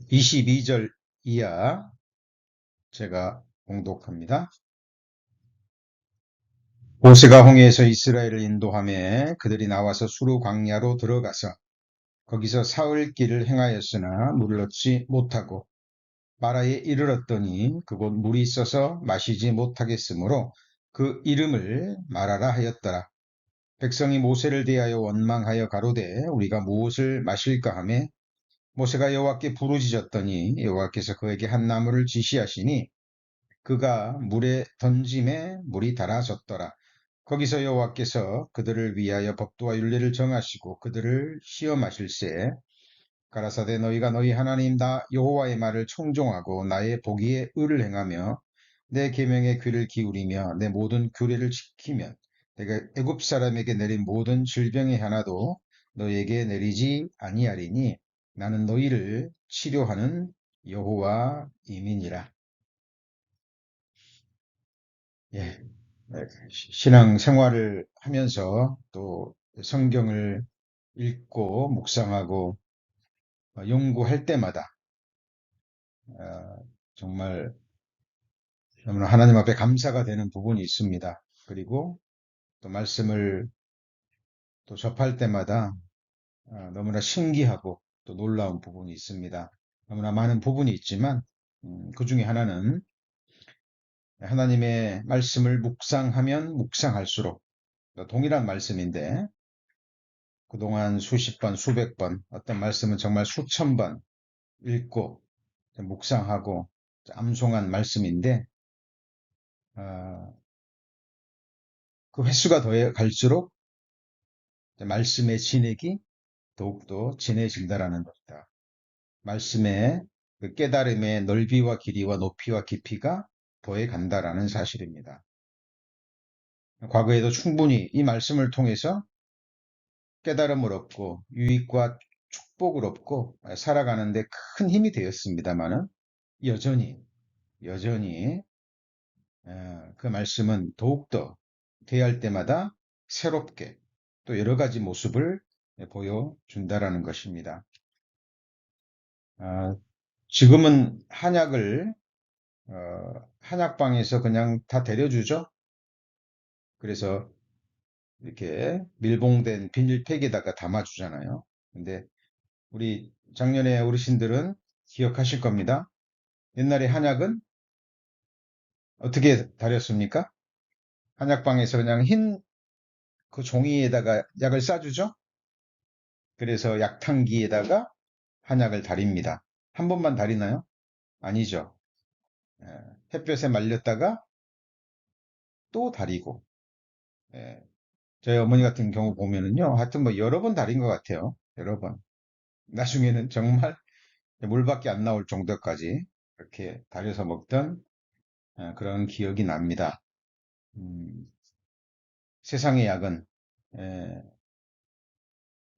22절 이하 제가 봉독합니다. 모세가 홍해에서 이스라엘을 인도하며 그들이 나와서 수르 광야로 들어가서 거기서 사흘 길을 행하였으나 물을 얻지 못하고 마라에 이르렀더니 그곳 물이 있어서 마시지 못하겠으므로 그 이름을 마라라 하였더라. 백성이 모세를 대하여 원망하여 가로되 우리가 무엇을 마실까 하매 모세가 여호와께 부르짖었더니 여호와께서 그에게 한 나무를 지시하시니 그가 물에 던짐에 물이 달아졌더라. 거기서 여호와께서 그들을 위하여 법도와 율례를 정하시고 그들을 시험하실세 가라사대 너희가 너희 하나님 나 여호와의 말을 청종하고 나의 보기에 의를 행하며 내 계명에 귀를 기울이며 내 모든 규례를 지키면 내가 애굽 사람에게 내린 모든 질병의 하나도 너희에게 내리지 아니하리니 나는 너희를 치료하는 여호와임이니라. 예, 신앙 생활을 하면서 또 성경을 읽고 묵상하고 연구할 때마다 정말 너무나 하나님 앞에 감사가 되는 부분이 있습니다. 그리고 또 말씀을 또 접할 때마다 너무나 신기하고 또 놀라운 부분이 있습니다. 너무나 많은 부분이 있지만 그 중에 하나는 하나님의 말씀을 묵상하면 묵상할수록 동일한 말씀인데 그동안 수십 번, 수백 번, 어떤 말씀은 정말 수천 번 읽고 묵상하고 암송한 말씀인데 그 횟수가 더해 갈수록 말씀의 진액이 더욱더 진해진다라는 것이다. 말씀의 그 깨달음의 넓이와 길이와 높이와 깊이가 더해 간다라는 사실입니다. 과거에도 충분히 이 말씀을 통해서 깨달음을 얻고 유익과 축복을 얻고 살아가는데 큰 힘이 되었습니다만은 여전히 그 말씀은 더욱더 대할 때마다 새롭게 또 여러 가지 모습을 보여준다라는 것입니다. 지금은 한약을 한약방에서 그냥 다 데려주죠. 그래서 이렇게 밀봉된 비닐팩에다가 담아주잖아요. 근데 우리 작년에 어르신들은 기억하실 겁니다. 옛날에 한약은 어떻게 다렸습니까? 한약방에서 그냥 흰 그 종이에다가 약을 싸주죠. 그래서 약탕기에다가 한약을 다립니다. 한 번만 다리나요? 아니죠. 예, 햇볕에 말렸다가 또 다리고. 예, 저희 어머니 같은 경우 보면은요, 하여튼 뭐 여러 번 다린 것 같아요. 여러 번. 나중에는 정말 물밖에 안 나올 정도까지 이렇게 다려서 먹던 그런 기억이 납니다. 음, 세상의 약은 예,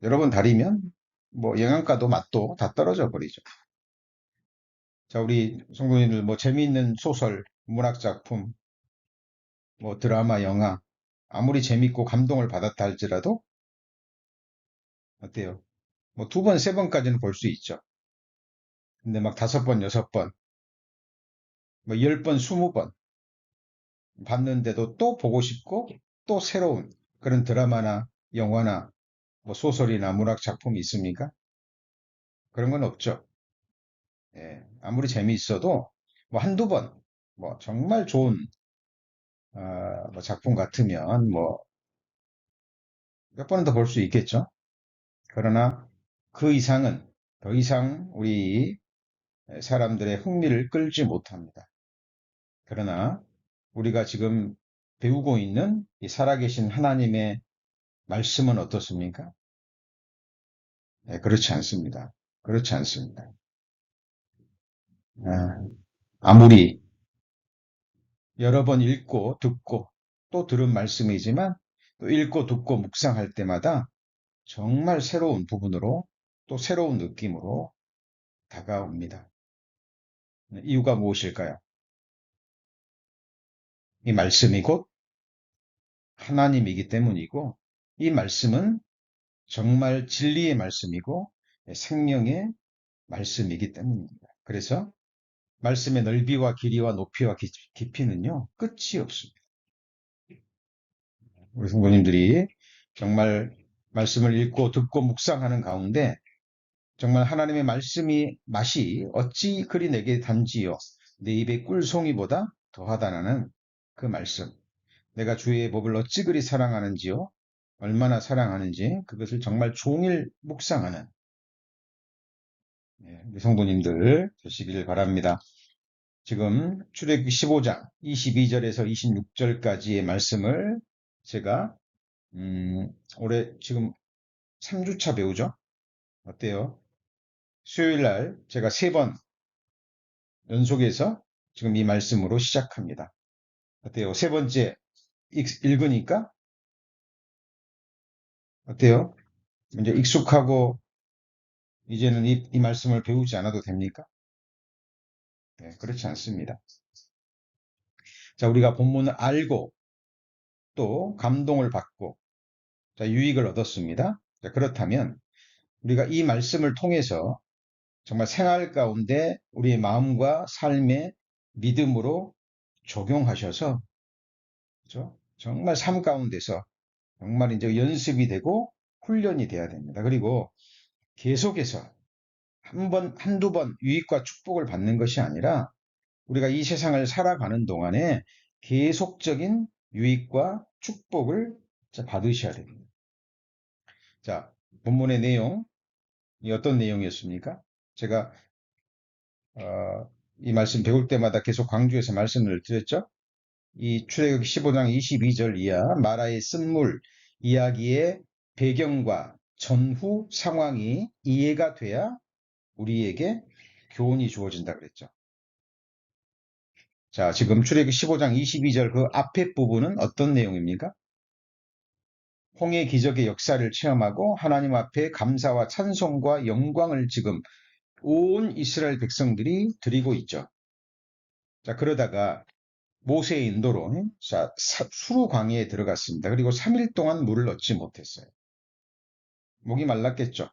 여러 번 다리면 뭐 영양가도 맛도 다 떨어져 버리죠. 자, 우리 성도님들 뭐 재미있는 소설, 문학 작품, 뭐 드라마, 영화 아무리 재밌고 감동을 받았다 할지라도 어때요? 뭐 두 번, 세 번까지는 볼 수 있죠. 근데 막 다섯 번, 여섯 번, 뭐 열 번, 스무 번 봤는데도 또 보고 싶고 또 새로운 그런 드라마나 영화나 뭐 소설이나 문학 작품이 있습니까? 그런 건 없죠. 예, 아무리 재미있어도 뭐 한두 번, 뭐 정말 좋은 뭐 작품 같으면 뭐 몇 번은 더 볼 수 있겠죠. 그러나 그 이상은 더 이상 우리 사람들의 흥미를 끌지 못합니다. 그러나 우리가 지금 배우고 있는 이 살아계신 하나님의 말씀은 어떻습니까? 네, 그렇지 않습니다. 그렇지 않습니다. 아, 아무리 여러 번 읽고 듣고 또 들은 말씀이지만 또 읽고 듣고 묵상할 때마다 정말 새로운 부분으로 또 새로운 느낌으로 다가옵니다. 이유가 무엇일까요? 이 말씀이 곧 하나님이기 때문이고, 이 말씀은 정말 진리의 말씀이고 생명의 말씀이기 때문입니다. 그래서 말씀의 넓이와 길이와 높이와 깊이는요, 끝이 없습니다. 우리 성도님들이 정말 말씀을 읽고 듣고 묵상하는 가운데 정말 하나님의 말씀이 맛이 어찌 그리 내게 단지요 내 입의 꿀송이보다 더하다라는 그 말씀, 내가 주의 법을 어찌 그리 사랑하는지요, 얼마나 사랑하는지 그것을 정말 종일 묵상하는 우리 성도님들 되시길 바랍니다. 지금 출애굽기 15장 22절에서 26절까지의 말씀을 제가 올해 지금 3주차 배우죠? 어때요? 수요일날 제가 3번 연속해서 지금 이 말씀으로 시작합니다. 어때요? 세 번째 읽으니까 어때요? 이제 익숙하고 이제는 이 말씀을 배우지 않아도 됩니까? 네, 그렇지 않습니다. 자, 우리가 본문을 알고 또 감동을 받고 자, 유익을 얻었습니다. 자, 그렇다면 우리가 이 말씀을 통해서 정말 생활 가운데 우리의 마음과 삶의 믿음으로 적용하셔서 그렇죠? 정말 삶 가운데서 정말 이제 연습이 되고 훈련이 돼야 됩니다. 그리고 계속해서 한두 번 유익과 축복을 받는 것이 아니라 우리가 이 세상을 살아가는 동안에 계속적인 유익과 축복을 받으셔야 됩니다. 자, 본문의 내용, 이 어떤 내용이었습니까? 제가 이 말씀 배울 때마다 계속 강조해서 말씀을 드렸죠. 이 출애굽기 15장 22절 이하 마라의 쓴물 이야기의 배경과 전후 상황이 이해가 돼야 우리에게 교훈이 주어진다 그랬죠. 자, 지금 출애굽기 15장 22절 그 앞에 부분은 어떤 내용입니까? 홍해 기적의 역사를 체험하고 하나님 앞에 감사와 찬송과 영광을 지금 온 이스라엘 백성들이 드리고 있죠. 자, 그러다가 모세의 인도로 수르 광야에 들어갔습니다. 그리고 3일 동안 물을 얻지 못했어요. 목이 말랐겠죠.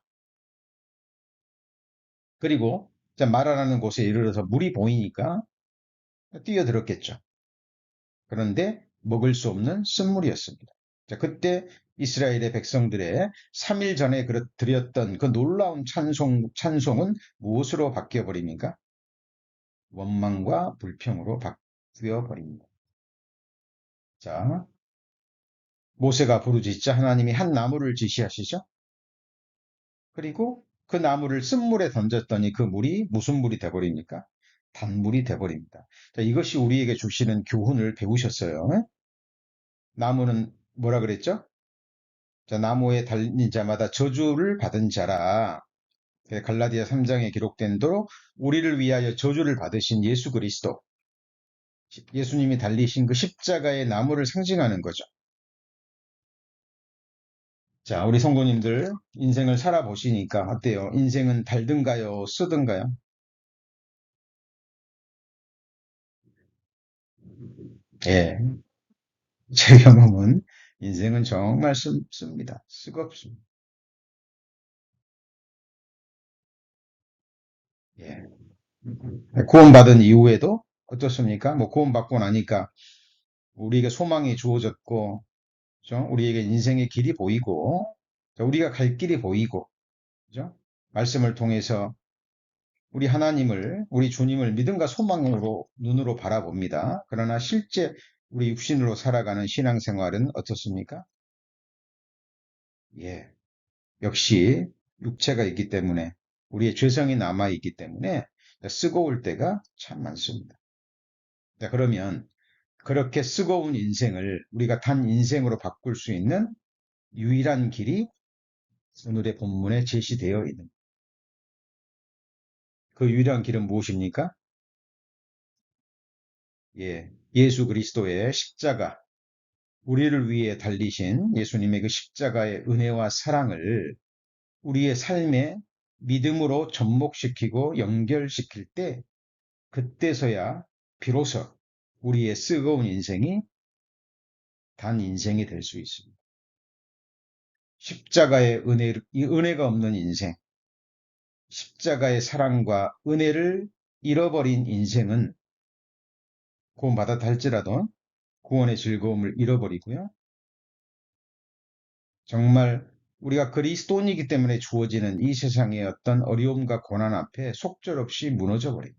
그리고 마라라는 곳에 이르러서 물이 보이니까 뛰어들었겠죠. 그런데 먹을 수 없는 쓴물이었습니다. 자, 그때 이스라엘의 백성들의 3일 전에 드렸던 그 놀라운 찬송은 무엇으로 바뀌어 버립니까? 원망과 불평으로 바뀌어 버립니다. 자, 모세가 부르짖자 하나님이 한 나무를 지시하시죠. 그리고 그 나무를 쓴물에 던졌더니 그 물이 무슨 물이 돼버립니까? 단물이 돼버립니다. 자, 이것이 우리에게 주시는 교훈을 배우셨어요. 나무는 뭐라 그랬죠? 자, 나무에 달린 자마다 저주를 받은 자라. 갈라디아 3장에 기록된 대로 우리를 위하여 저주를 받으신 예수 그리스도, 예수님이 달리신 그 십자가의 나무를 상징하는 거죠. 자, 우리 성도님들 인생을 살아보시니까 어때요? 인생은 달든가요? 쓰든가요? 예, 제 경험은 인생은 정말 씁니다. 쓰겁습니다. 예. 구원받은 이후에도 어떻습니까? 뭐 구원받고 나니까 우리에게 소망이 주어졌고, 그죠? 우리에게 인생의 길이 보이고, 우리가 갈 길이 보이고, 그죠? 말씀을 통해서 우리 하나님을, 우리 주님을 믿음과 소망으로 눈으로 바라봅니다. 그러나 실제 우리 육신으로 살아가는 신앙생활은 어떻습니까? 예, 역시 육체가 있기 때문에 우리의 죄성이 남아 있기 때문에 쓰고올 때가 참 많습니다. 자, 그러면 그렇게 쓰고운 인생을 우리가 단 인생으로 바꿀 수 있는 유일한 길이 오늘의 본문에 제시되어 있는 그 유일한 길은 무엇입니까? 예, 예수 그리스도의 십자가, 우리를 위해 달리신 예수님의 그 십자가의 은혜와 사랑을 우리의 삶에 믿음으로 접목시키고 연결시킬 때 그때서야 비로소 우리의 쓰거운 인생이 단 인생이 될 수 있습니다. 십자가의 은혜, 이 은혜가 없는 인생, 십자가의 사랑과 은혜를 잃어버린 인생은 구원받았다 할지라도 구원의 즐거움을 잃어버리고요. 정말 우리가 그리스도인이기 때문에 주어지는 이 세상의 어떤 어려움과 고난 앞에 속절없이 무너져 버립니다.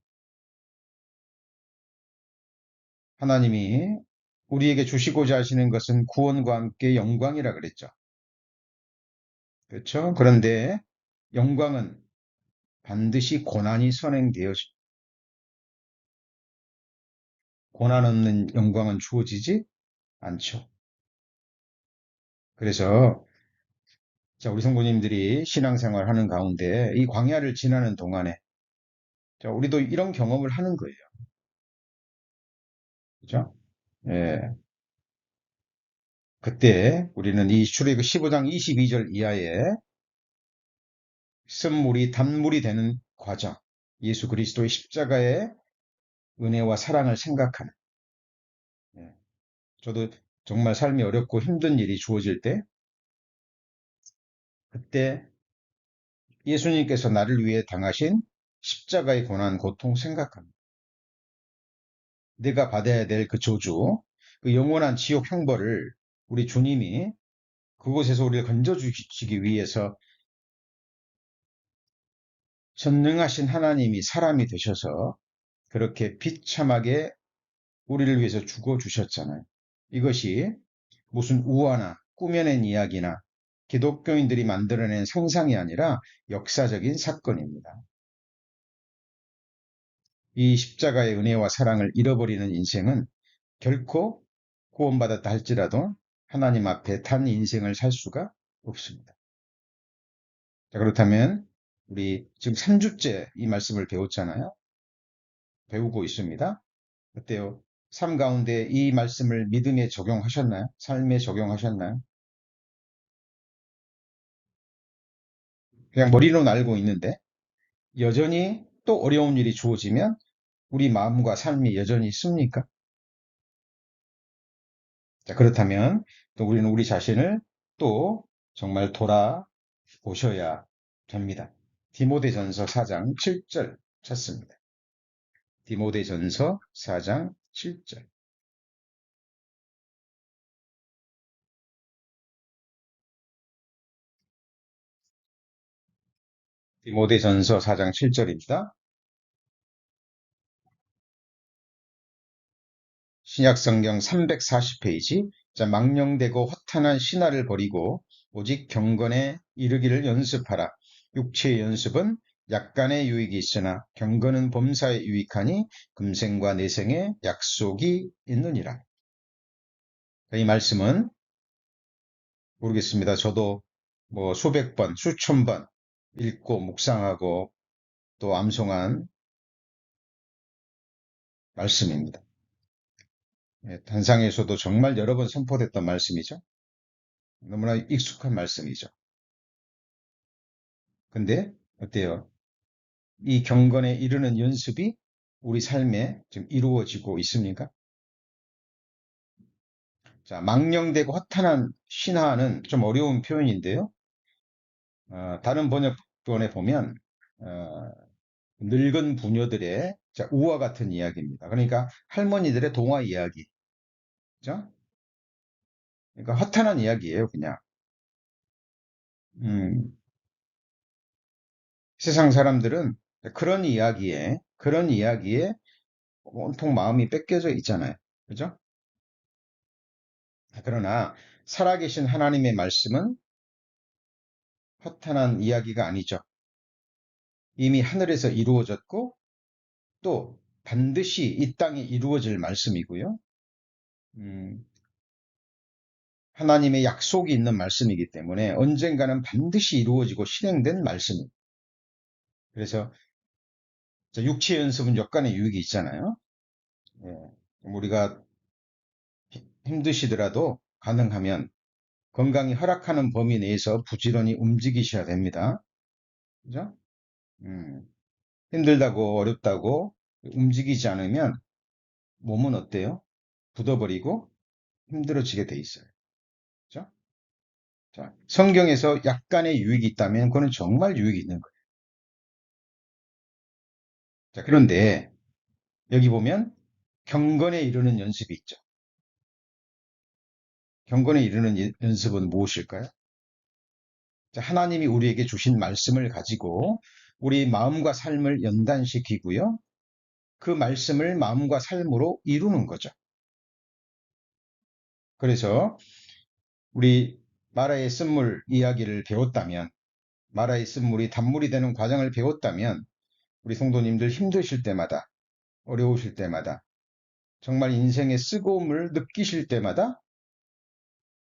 하나님이 우리에게 주시고자 하시는 것은 구원과 함께 영광이라 그랬죠. 그렇죠? 그런데 영광은 반드시 고난이 선행되어 고난 없는 영광은 주어지지 않죠. 그래서 자, 우리 성도님들이 신앙생활 하는 가운데 이 광야를 지나는 동안에 자, 우리도 이런 경험을 하는 거예요. 그죠? 예. 그때 우리는 이 출애굽 15장 22절 이하에 쓴물이 단물이 되는 과정, 예수 그리스도의 십자가의 은혜와 사랑을 생각하는, 예. 저도 정말 삶이 어렵고 힘든 일이 주어질 때, 그때 예수님께서 나를 위해 당하신 십자가의 고난, 고통 생각합니다. 내가 받아야 될 그 저주, 그 영원한 지옥 형벌을 우리 주님이 그곳에서 우리를 건져주시기 위해서 전능하신 하나님이 사람이 되셔서 그렇게 비참하게 우리를 위해서 죽어주셨잖아요. 이것이 무슨 우화나 꾸며낸 이야기나 기독교인들이 만들어낸 상상이 아니라 역사적인 사건입니다. 이 십자가의 은혜와 사랑을 잃어버리는 인생은 결코 구원받았다 할지라도 하나님 앞에 단 인생을 살 수가 없습니다. 자, 그렇다면 우리 지금 3주째 이 말씀을 배웠잖아요. 배우고 있습니다. 어때요? 삶 가운데 이 말씀을 믿음에 적용하셨나요? 삶에 적용하셨나요? 그냥 머리로는 알고 있는데 여전히 또 어려운 일이 주어지면 우리 마음과 삶이 여전히 있습니까? 자, 그렇다면 또 우리는 우리 자신을 또 정말 돌아보셔야 됩니다. 디모데전서 4장 7절 찾습니다. 디모데전서 4장 7절. 디모데전서 4장 7절입니다. 신약성경 340페이지. 자, 망령되고 허탄한 신화를 버리고 오직 경건에 이르기를 연습하라. 육체의 연습은 약간의 유익이 있으나 경건은 범사에 유익하니 금생과 내생에 약속이 있느니라. 이 말씀은 모르겠습니다. 저도 뭐 수백 번, 수천 번 읽고 묵상하고 또 암송한 말씀입니다. 단상에서도 정말 여러 번 선포됐던 말씀이죠. 너무나 익숙한 말씀이죠. 근데 어때요? 이 경건에 이르는 연습이 우리 삶에 지금 이루어지고 있습니까? 자, 망령되고 허탄한 신화는 좀 어려운 표현인데요. 다른 번역본에 보면 어, 늙은 부녀들의 자, 우화 같은 이야기입니다. 그러니까 할머니들의 동화 이야기. 그죠? 그러니까 허탄한 이야기예요, 그냥. 음, 세상 사람들은 그런 이야기에 온통 마음이 뺏겨져 있잖아요. 그죠? 그러나 살아계신 하나님의 말씀은 허탄한 이야기가 아니죠. 이미 하늘에서 이루어졌고 또 반드시 이 땅에 이루어질 말씀이고요. 음, 하나님의 약속이 있는 말씀이기 때문에 언젠가는 반드시 이루어지고 실행된 말씀입니다. 그래서 육체 연습은 역간의 유익이 있잖아요. 예, 우리가 힘드시더라도 가능하면 건강이 허락하는 범위 내에서 부지런히 움직이셔야 됩니다. 그죠? 음, 힘들다고 어렵다고 움직이지 않으면 몸은 어때요? 굳어버리고 힘들어지게 돼 있어요. 그죠? 자, 성경에서 약간의 유익이 있다면 그거는 정말 유익이 있는 거예요. 자, 그런데 여기 보면 경건에 이르는 연습이 있죠. 경건에 이르는 연습은 무엇일까요? 자, 하나님이 우리에게 주신 말씀을 가지고 우리 마음과 삶을 연단시키고요. 그 말씀을 마음과 삶으로 이루는 거죠. 그래서 우리 마라의 쓴물 이야기를 배웠다면, 마라의 쓴물이 단물이 되는 과정을 배웠다면, 우리 성도님들 힘드실 때마다, 어려우실 때마다, 정말 인생의 쓰고움을 느끼실 때마다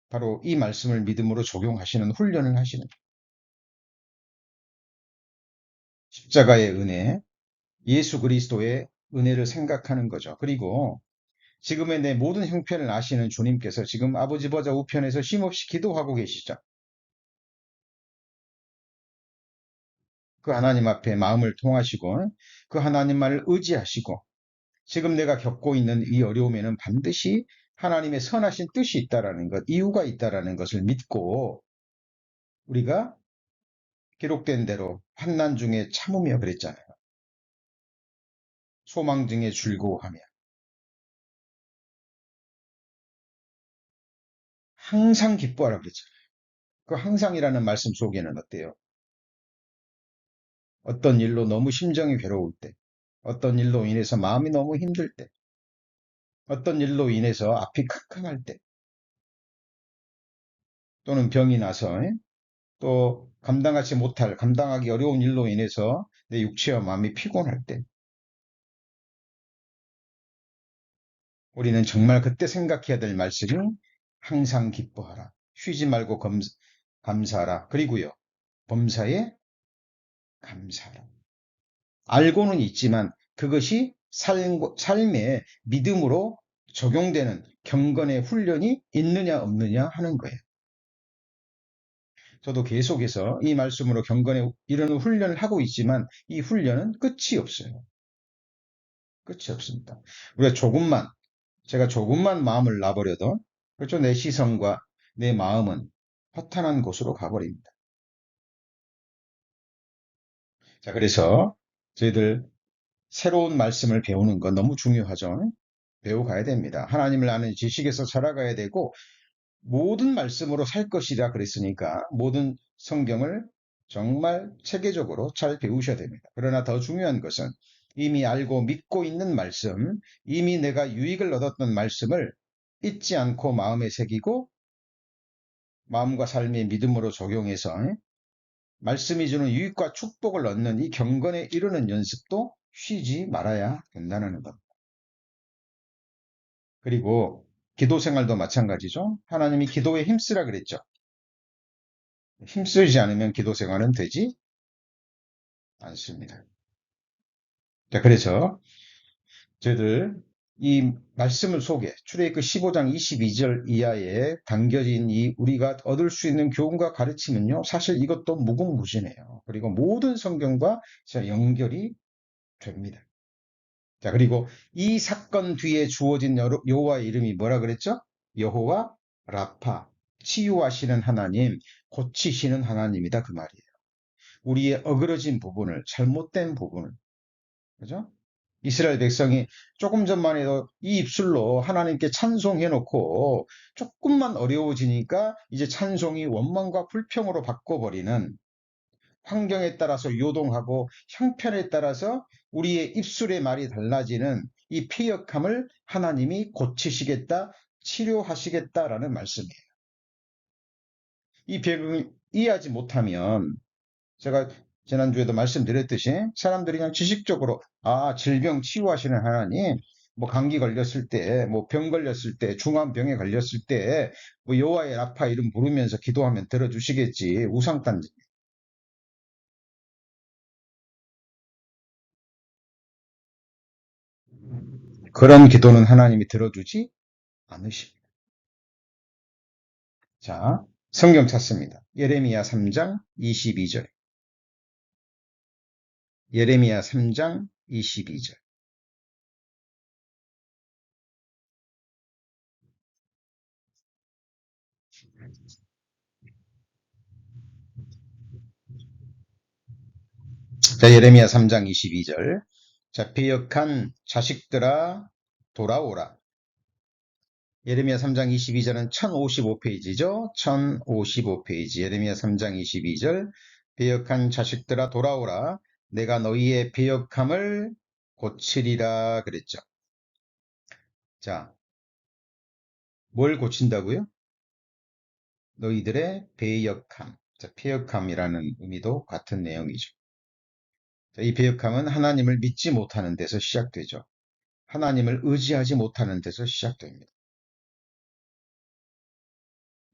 바로 이 말씀을 믿음으로 적용하시는 훈련을 하시는 십자가의 은혜, 예수 그리스도의 은혜를 생각하는 거죠. 그리고 지금의 내 모든 형편을 아시는 주님께서 지금 아버지 보좌 우편에서 쉼없이 기도하고 계시죠. 그 하나님 앞에 마음을 통하시고 그 하나님만을 의지하시고 지금 내가 겪고 있는 이 어려움에는 반드시 하나님의 선하신 뜻이 있다라는 것, 이유가 있다라는 것을 믿고 우리가 기록된 대로 환난 중에 참으며 그랬잖아요. 소망 중에 즐거워하며 항상 기뻐하라 그랬잖아요. 그 항상이라는 말씀 속에는 어때요? 어떤 일로 너무 심정이 괴로울 때, 어떤 일로 인해서 마음이 너무 힘들 때, 어떤 일로 인해서 앞이 캄캄할 때, 또는 병이 나서 또 감당하기 어려운 일로 인해서 내 육체와 마음이 피곤할 때, 우리는 정말 그때 생각해야 될 말씀이 항상 기뻐하라. 쉬지 말고 감사하라. 그리고요, 범사에 감사하라. 알고는 있지만 그것이 삶의 믿음으로 적용되는 경건의 훈련이 있느냐 없느냐 하는 거예요. 저도 계속해서 이 말씀으로 경건에 이런 훈련을 하고 있지만 이 훈련은 끝이 없어요. 끝이 없습니다. 우리가 제가 조금만 마음을 놔버려도 그렇죠. 내 시선과 내 마음은 허탄한 곳으로 가버립니다. 자, 그래서 저희들 새로운 말씀을 배우는 건 너무 중요하죠. 배워가야 됩니다. 하나님을 아는 지식에서 살아가야 되고 모든 말씀으로 살 것이라 그랬으니까 모든 성경을 정말 체계적으로 잘 배우셔야 됩니다. 그러나 더 중요한 것은 이미 알고 믿고 있는 말씀, 이미 내가 유익을 얻었던 말씀을 잊지 않고 마음에 새기고 마음과 삶의 믿음으로 적용해서 말씀이 주는 유익과 축복을 얻는 이 경건에 이르는 연습도 쉬지 말아야 된다는 것. 그리고 기도 생활도 마찬가지죠. 하나님이 기도에 힘쓰라 그랬죠. 힘쓰지 않으면 기도 생활은 되지 않습니다. 자, 그래서 저희들 이 말씀을 속에 출애굽기 15장 22절 이하에 담겨진 이 우리가 얻을 수 있는 교훈과 가르침은요. 사실 이것도 무궁무진해요. 그리고 모든 성경과 연결이 됩니다. 자, 그리고 이 사건 뒤에 주어진 여호와의 이름이 뭐라 그랬죠? 여호와 라파, 치유하시는 하나님, 고치시는 하나님이다 그 말이에요. 우리의 어그러진 부분을, 잘못된 부분을, 그죠? 이스라엘 백성이 조금 전만 해도 이 입술로 하나님께 찬송해놓고 조금만 어려워지니까 이제 찬송이 원망과 불평으로 바꿔버리는 환경에 따라서 요동하고 형편에 따라서 우리의 입술의 말이 달라지는 이 패역함을 하나님이 고치시겠다, 치료하시겠다라는 말씀이에요. 이 배경을 이해하지 못하면 제가 지난주에도 말씀드렸듯이 사람들이 그냥 지식적으로 질병 치유하시는 하나님, 뭐 감기 걸렸을 때, 뭐 병 걸렸을 때, 중한 병에 걸렸을 때, 뭐 여호와의 라파 이름 부르면서 기도하면 들어주시겠지. 우상단지. 그런 기도는 하나님이 들어주지 않으십니다. 자, 성경 찾습니다. 예레미야 3장 22절. 예레미야 3장 22절. 자, 예레미야 3장 22절. 자, 배역한 자식들아 돌아오라. 예레미야 3장 22절은 1055페이지죠. 1055페이지. 예레미야 3장 22절. 배역한 자식들아 돌아오라. 내가 너희의 배역함을 고치리라 그랬죠. 자, 뭘 고친다고요? 너희들의 배역함. 자, 배역함이라는 의미도 같은 내용이죠. 자, 이 배역함은 하나님을 믿지 못하는 데서 시작되죠. 하나님을 의지하지 못하는 데서 시작됩니다.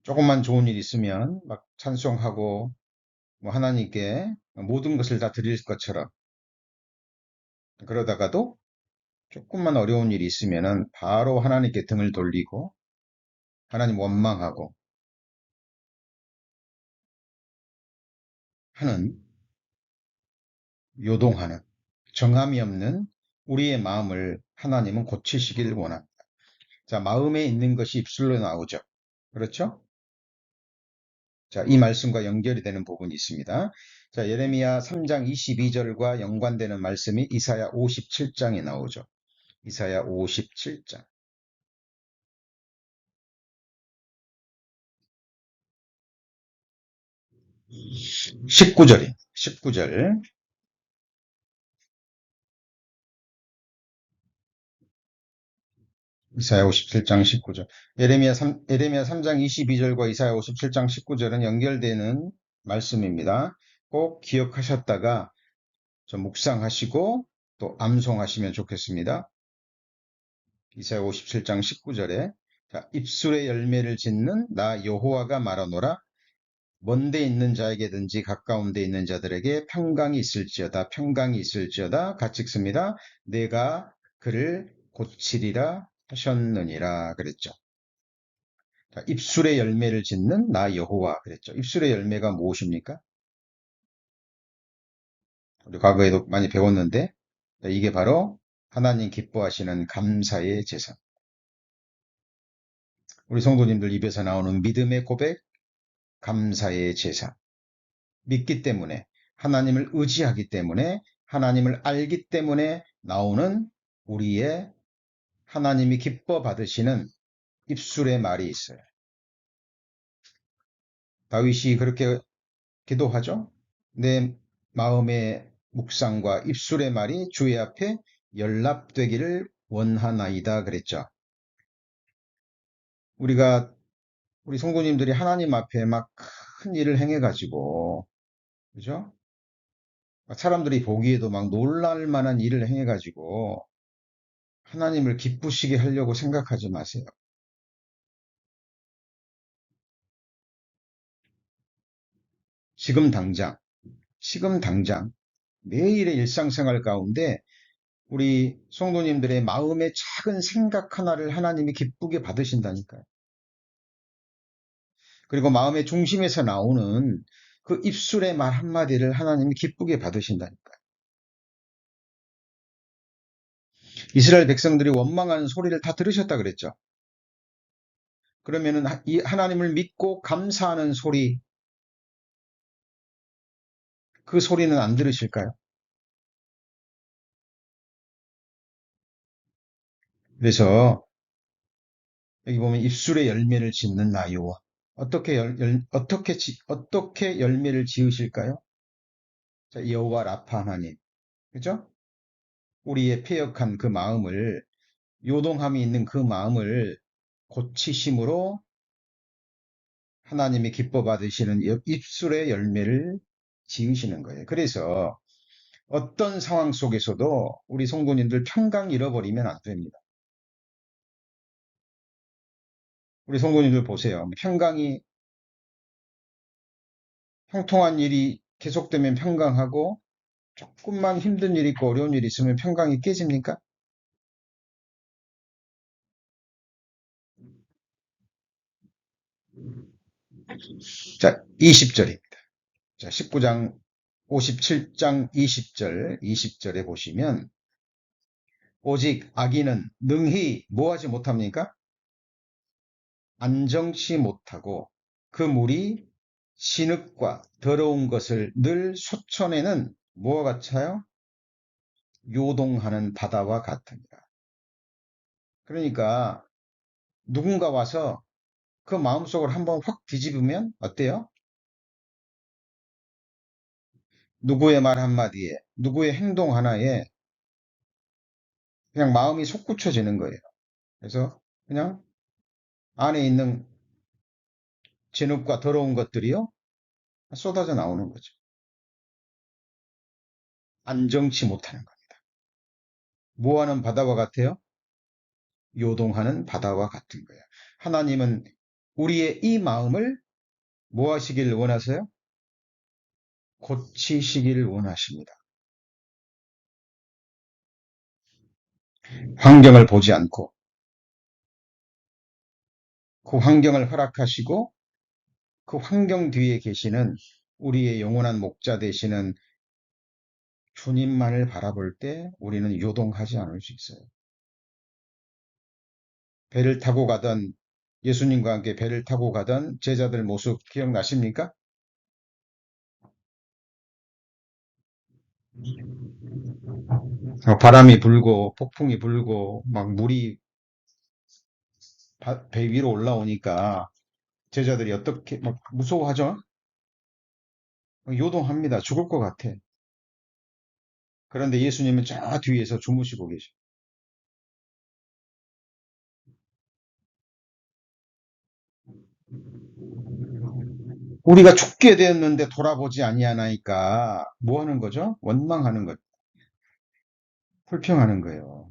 조금만 좋은 일 있으면 막 찬송하고 뭐 하나님께 모든 것을 다 드릴 것처럼, 그러다가도 조금만 어려운 일이 있으면은 바로 하나님께 등을 돌리고 하나님 원망하고 하는, 요동하는, 정함이 없는 우리의 마음을 하나님은 고치시길 원합니다. 자, 마음에 있는 것이 입술로 나오죠. 그렇죠? 자, 이 말씀과 연결이 되는 부분이 있습니다. 자, 예레미야 3장 22절과 연관되는 말씀이 이사야 57장에 나오죠. 이사야 57장. 19절. 이사야 57장 19절. 예레미야 3장 22절과 이사야 57장 19절은 연결되는 말씀입니다. 꼭 기억하셨다가 좀 묵상하시고 또 암송하시면 좋겠습니다. 이사야 57장 19절에 자, 입술의 열매를 짓는 나 여호와가 말하노라. 먼데 있는 자에게든지 가까운 데 있는 자들에게 평강이 있을지어다. 평강이 있을지어다. 같이 읽습니다. 내가 그를 고치리라 하셨느니라 그랬죠. 자, 입술의 열매를 짓는 나 여호와 그랬죠. 입술의 열매가 무엇입니까? 우리 과거에도 많이 배웠는데 이게 바로 하나님 기뻐하시는 감사의 제사. 우리 성도님들 입에서 나오는 믿음의 고백, 감사의 제사. 믿기 때문에, 하나님을 의지하기 때문에, 하나님을 알기 때문에 나오는 우리의 하나님이 기뻐 받으시는 입술의 말이 있어요. 다윗이 그렇게 기도하죠. 내 마음의 묵상과 입술의 말이 주의 앞에 연락되기를 원하나이다 그랬죠. 우리 성도님들이 하나님 앞에 막 큰 일을 행해가지고, 그죠? 사람들이 보기에도 막 놀랄 만한 일을 행해가지고 하나님을 기쁘시게 하려고 생각하지 마세요. 지금 당장 매일의 일상생활 가운데 우리 성도님들의 마음의 작은 생각 하나를 하나님이 기쁘게 받으신다니까요. 그리고 마음의 중심에서 나오는 그 입술의 말 한마디를 하나님이 기쁘게 받으신다니까요. 이스라엘 백성들이 원망하는 소리를 다 들으셨다 그랬죠. 그러면은 이 하나님을 믿고 감사하는 소리, 그 소리는 안 들으실까요? 그래서 여기 보면 입술의 열매를 짓는 나요와 어떻게 열매를 지으실까요? 자, 여호와 라파 하나님, 그죠? 우리의 패역한 그 마음을, 요동함이 있는 그 마음을 고치심으로 하나님이 기뻐 받으시는 입술의 열매를 지으시는 거예요. 그래서 어떤 상황 속에서도 우리 성도님들 평강 잃어버리면 안 됩니다. 우리 성도님들 보세요. 평강이, 형통한 일이 계속되면 평강하고 조금만 힘든 일 있고 어려운 일 있으면 평강이 깨집니까? 자, 20절입니다. 자, 19장 57장 20절에 보시면 오직 악인은 능히 뭐하지 못합니까? 안정치 못하고 그 물이 진흙과 더러운 것을 늘 솟쳐내는 뭐와 같아요? 요동하는 바다와 같으니라. 그러니까 누군가 와서 그 마음속을 한번 확 뒤집으면 어때요? 누구의 말 한마디에, 누구의 행동 하나에 그냥 마음이 솟구쳐지는 거예요. 그래서 그냥 안에 있는 진흙과 더러운 것들이요, 쏟아져 나오는 거죠. 안정치 못하는 겁니다. 뭐하는 바다와 같아요? 요동하는 바다와 같은 거예요. 하나님은 우리의 이 마음을 뭐 하시길 원하세요? 고치시기를 원하십니다. 환경을 보지 않고 그 환경을 허락하시고 그 환경 뒤에 계시는 우리의 영원한 목자 되시는 주님만을 바라볼 때 우리는 요동하지 않을 수 있어요. 배를 타고 가던 예수님과 함께 배를 타고 가던 제자들 모습 기억나십니까? 바람이 불고 폭풍이 불고 막 물이 배 위로 올라오니까 제자들이 어떻게 막 무서워하죠? 요동합니다. 죽을 것 같아. 그런데 예수님은 저 뒤에서 주무시고 계셔. 우리가 죽게 되었는데 돌아보지 아니하나이까 뭐 하는 거죠? 원망하는 거죠. 불평하는 거예요.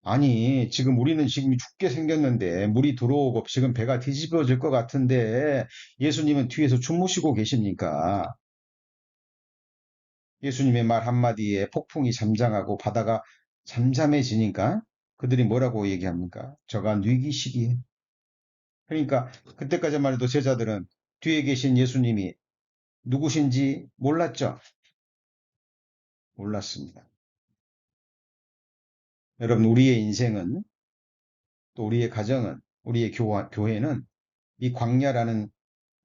아니, 지금 우리는 지금 죽게 생겼는데 물이 들어오고 지금 배가 뒤집어질 것 같은데 예수님은 뒤에서 주무시고 계십니까? 예수님의 말 한마디에 폭풍이 잠잠하고 바다가 잠잠해지니까 그들이 뭐라고 얘기합니까? 저가 뉘기시기에. 그러니까 그때까지만 해도 제자들은 뒤에 계신 예수님이 누구신지 몰랐죠? 몰랐습니다. 여러분, 우리의 인생은 또 우리의 가정은 우리의 교회는 이 광야라는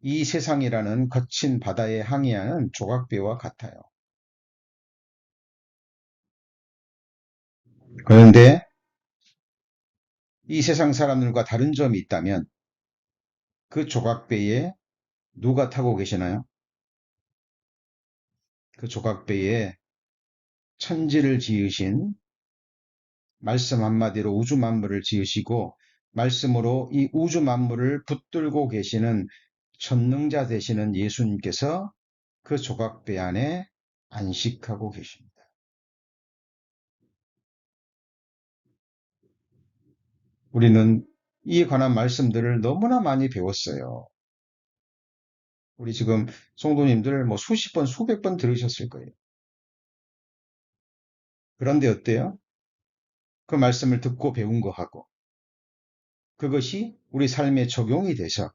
이 세상이라는 거친 바다에 항해하는 조각배와 같아요. 그런데 이 세상 사람들과 다른 점이 있다면 그 조각배에 누가 타고 계시나요? 그 조각배에 천지를 지으신 말씀 한마디로 우주 만물을 지으시고 말씀으로 이 우주 만물을 붙들고 계시는 전능자 되시는 예수님께서 그 조각배 안에 안식하고 계십니다. 우리는 이에 관한 말씀들을 너무나 많이 배웠어요. 우리 지금 성도님들 뭐 수십 번, 수백 번 들으셨을 거예요. 그런데 어때요? 그 말씀을 듣고 배운 거하고 그것이 우리 삶에 적용이 돼서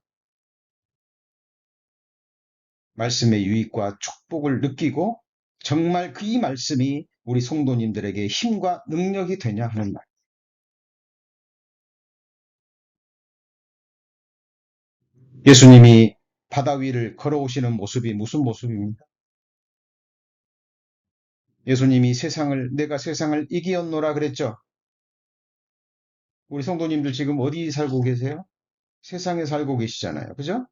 말씀의 유익과 축복을 느끼고 정말 그 이 말씀이 우리 성도님들에게 힘과 능력이 되냐 하는 말. 예수님이 바다 위를 걸어오시는 모습이 무슨 모습입니까? 예수님이 내가 세상을 이기었노라 그랬죠. 우리 성도님들 지금 어디 살고 계세요? 세상에 살고 계시잖아요. 그죠?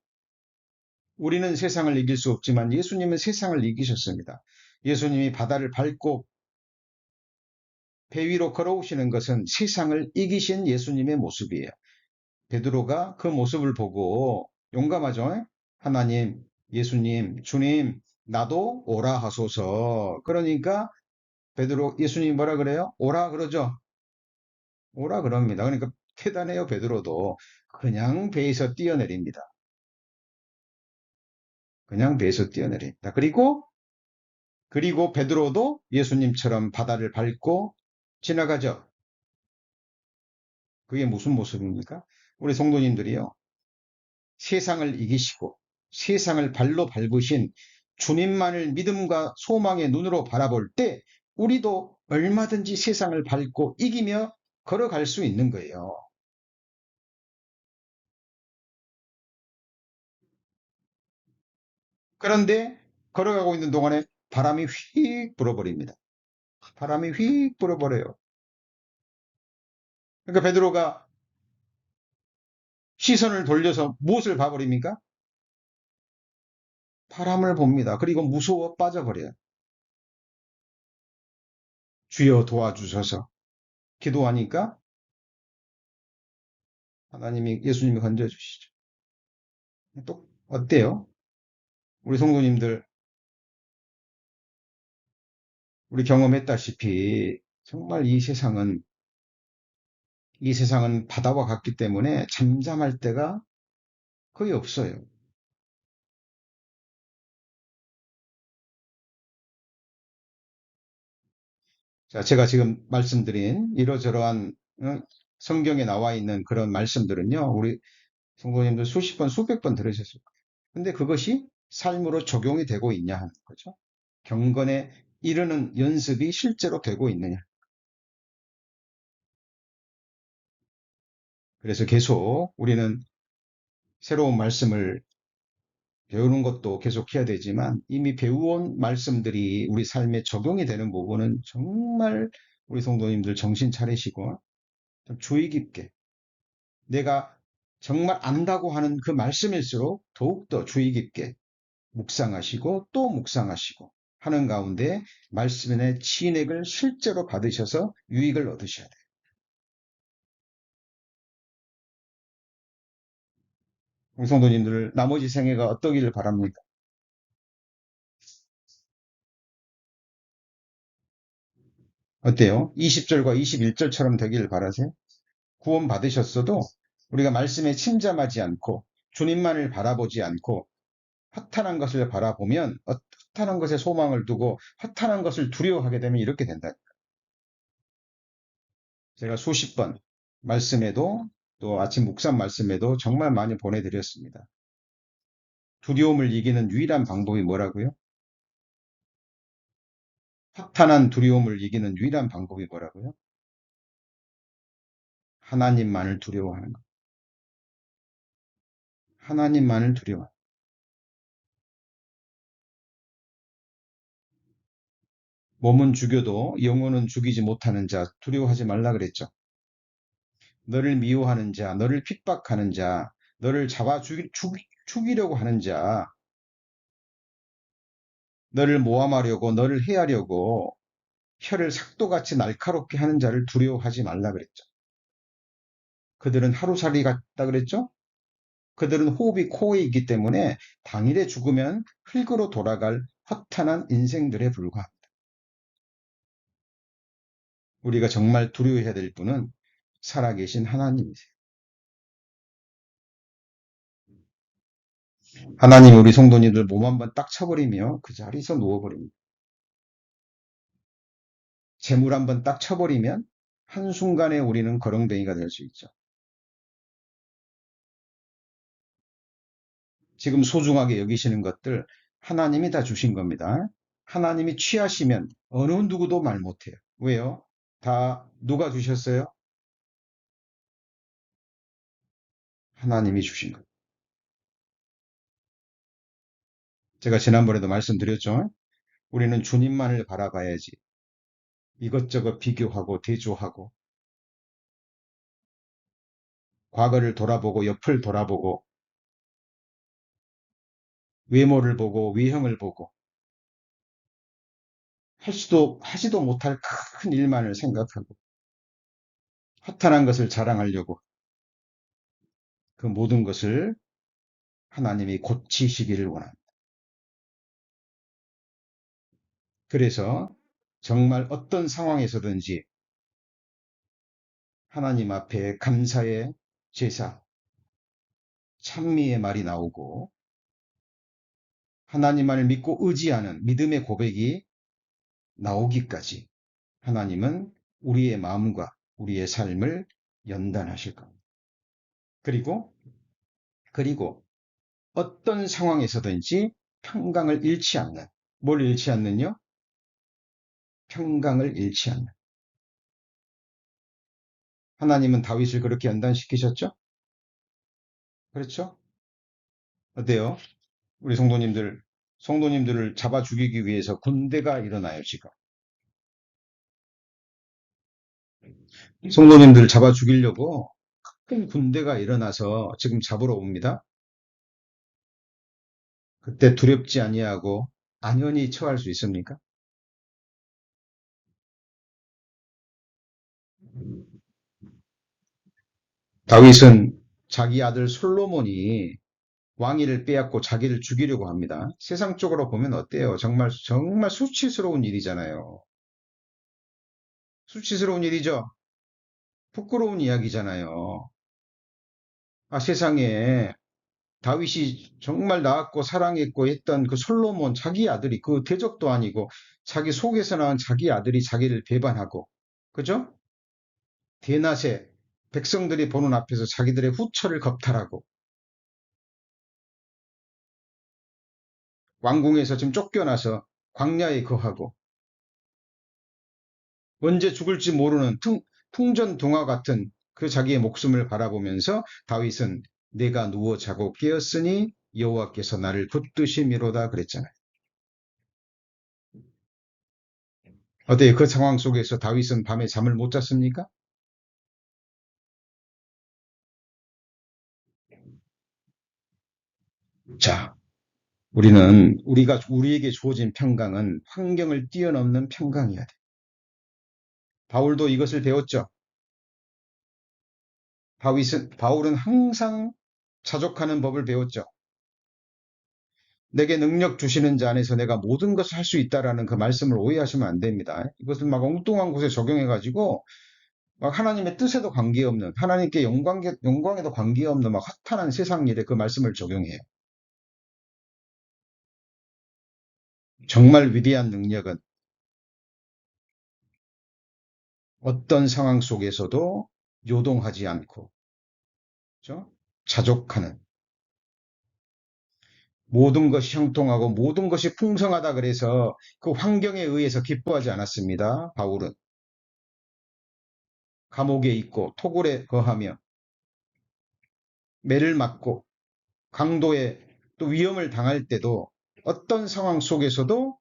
우리는 세상을 이길 수 없지만 예수님은 세상을 이기셨습니다. 예수님이 바다를 밟고 배 위로 걸어오시는 것은 세상을 이기신 예수님의 모습이에요. 베드로가 그 모습을 보고 용감하죠. 하나님, 예수님, 주님, 나도 오라 하소서. 그러니까 예수님이 뭐라 그래요? 오라 그러죠. 오라 그럽니다. 그러니까 대단해요, 베드로도. 그냥 배에서 뛰어내립니다. 그냥 배에서 뛰어내립니다. 그리고 베드로도 예수님처럼 바다를 밟고 지나가죠. 그게 무슨 모습입니까? 우리 성도님들이요. 세상을 이기시고 세상을 발로 밟으신 주님만을 믿음과 소망의 눈으로 바라볼 때 우리도 얼마든지 세상을 밟고 이기며 걸어갈 수 있는 거예요. 그런데 걸어가고 있는 동안에 바람이 휙 불어버립니다. 바람이 휙 불어버려요. 그러니까 베드로가 시선을 돌려서 무엇을 봐버립니까? 바람을 봅니다. 그리고 무서워 빠져버려요. 주여 도와주셔서 기도하니까 예수님이 건져주시죠. 또 어때요? 우리 성도님들, 우리 경험했다시피 정말 이 세상은 바다와 같기 때문에 잠잠할 때가 거의 없어요. 자, 제가 지금 말씀드린 이러저러한 성경에 나와 있는 그런 말씀들은요, 우리 성도님들 수십 번, 수백 번 들으셨을 거예요. 근데 그것이 삶으로 적용이 되고 있냐 하는 거죠. 경건에 이르는 연습이 실제로 되고 있느냐. 그래서 계속 우리는 새로운 말씀을 배우는 것도 계속 해야 되지만 이미 배워온 말씀들이 우리 삶에 적용이 되는 부분은 정말 우리 성도님들 정신 차리시고 좀 주의 깊게 내가 정말 안다고 하는 그 말씀일수록 더욱더 주의 깊게 묵상하시고 또 묵상하시고 하는 가운데 말씀의 진액을 실제로 받으셔서 유익을 얻으셔야 돼요. 우리 성도님들 나머지 생애가 어떠기를 바랍니까? 어때요? 20절과 21절처럼 되기를 바라세요? 구원 받으셨어도 우리가 말씀에 침잠하지 않고 주님만을 바라보지 않고 허탄한 것을 바라보면 허탄한 것에 소망을 두고 허탄한 것을 두려워하게 되면 이렇게 된다. 제가 수십 번 말씀에도 또 아침 묵상 말씀에도 정말 많이 보내드렸습니다. 두려움을 이기는 유일한 방법이 뭐라고요? 허탄한 두려움을 이기는 유일한 방법이 뭐라고요? 하나님만을 두려워하는 것. 하나님만을 두려워. 몸은 죽여도 영혼은 죽이지 못하는 자 두려워하지 말라 그랬죠. 너를 미워하는 자, 너를 핍박하는 자, 너를 잡아 죽이려고 하는 자, 너를 모함하려고, 너를 해하려고 혀를 삭도같이 날카롭게 하는 자를 두려워하지 말라 그랬죠. 그들은 하루살이 같다 그랬죠. 그들은 호흡이 코에 있기 때문에 당일에 죽으면 흙으로 돌아갈 허탄한 인생들에 불과합니다. 우리가 정말 두려워해야 될 분은 살아계신 하나님이세요. 하나님 우리 성도님들 몸 한번 딱 쳐버리며 그 자리에서 누워버립니다. 재물 한번 딱 쳐버리면 한순간에 우리는 거렁뱅이가 될 수 있죠. 지금 소중하게 여기시는 것들 하나님이 다 주신 겁니다. 하나님이 취하시면 어느 누구도 말 못해요. 왜요? 다 누가 주셨어요? 하나님이 주신 것. 제가 지난번에도 말씀드렸죠. 우리는 주님만을 바라봐야지. 이것저것 비교하고 대조하고 과거를 돌아보고 옆을 돌아보고 외모를 보고 외형을 보고 하지도 못할 큰 일만을 생각하고 허탄한 것을 자랑하려고 그 모든 것을 하나님이 고치시기를 원합니다. 그래서 정말 어떤 상황에서든지 하나님 앞에 감사의 제사, 찬미의 말이 나오고 하나님만을 믿고 의지하는 믿음의 고백이 나오기까지 하나님은 우리의 마음과 우리의 삶을 연단하실 겁니다. 그리고 어떤 상황에서든지 평강을 잃지 않는, 뭘 잃지 않는요? 평강을 잃지 않는. 하나님은 다윗을 그렇게 연단시키셨죠? 그렇죠? 어때요? 우리 성도님들 성도님들을 잡아 죽이기 위해서 군대가 일어나요, 지금. 성도님들 잡아 죽이려고 큰 군대가 일어나서 지금 잡으러 옵니다. 그때 두렵지 아니하고 안연히 처할 수 있습니까? 다윗은 자기 아들 솔로몬이 왕위를 빼앗고 자기를 죽이려고 합니다. 세상적으로 보면 어때요? 정말 정말 수치스러운 일이잖아요. 수치스러운 일이죠. 부끄러운 이야기잖아요. 아, 세상에 다윗이 정말 낳았고 사랑했고 했던 그 솔로몬 자기 아들이 그 대적도 아니고 자기 속에서 낳은 자기 아들이 자기를 배반하고 그죠? 대낮에 백성들이 보는 앞에서 자기들의 후처를 겁탈하고 왕궁에서 지금 쫓겨나서 광야에 거하고 언제 죽을지 모르는 풍전등화 같은 그 자기의 목숨을 바라보면서 다윗은 내가 누워 자고 깨었으니 여호와께서 나를 붙드심이로다 그랬잖아요. 어때요? 그 상황 속에서 다윗은 밤에 잠을 못 잤습니까? 자, 우리에게 주어진 평강은 환경을 뛰어넘는 평강이어야 돼. 바울도 이것을 배웠죠. 바울은 항상 자족하는 법을 배웠죠. 내게 능력 주시는 자 안에서 내가 모든 것을 할 수 있다라는 그 말씀을 오해하시면 안 됩니다. 이것을 막 엉뚱한 곳에 적용해가지고 막 하나님의 뜻에도 관계없는 하나님께 영광에도 관계없는 막 허탄한 세상 일에 그 말씀을 적용해요. 정말 위대한 능력은 어떤 상황 속에서도 요동하지 않고 그렇죠? 자족하는 모든 것이 형통하고 모든 것이 풍성하다 그래서 그 환경에 의해서 기뻐하지 않았습니다. 바울은 감옥에 있고 토굴에 거하며 매를 맞고 강도에 또 위험을 당할 때도 어떤 상황 속에서도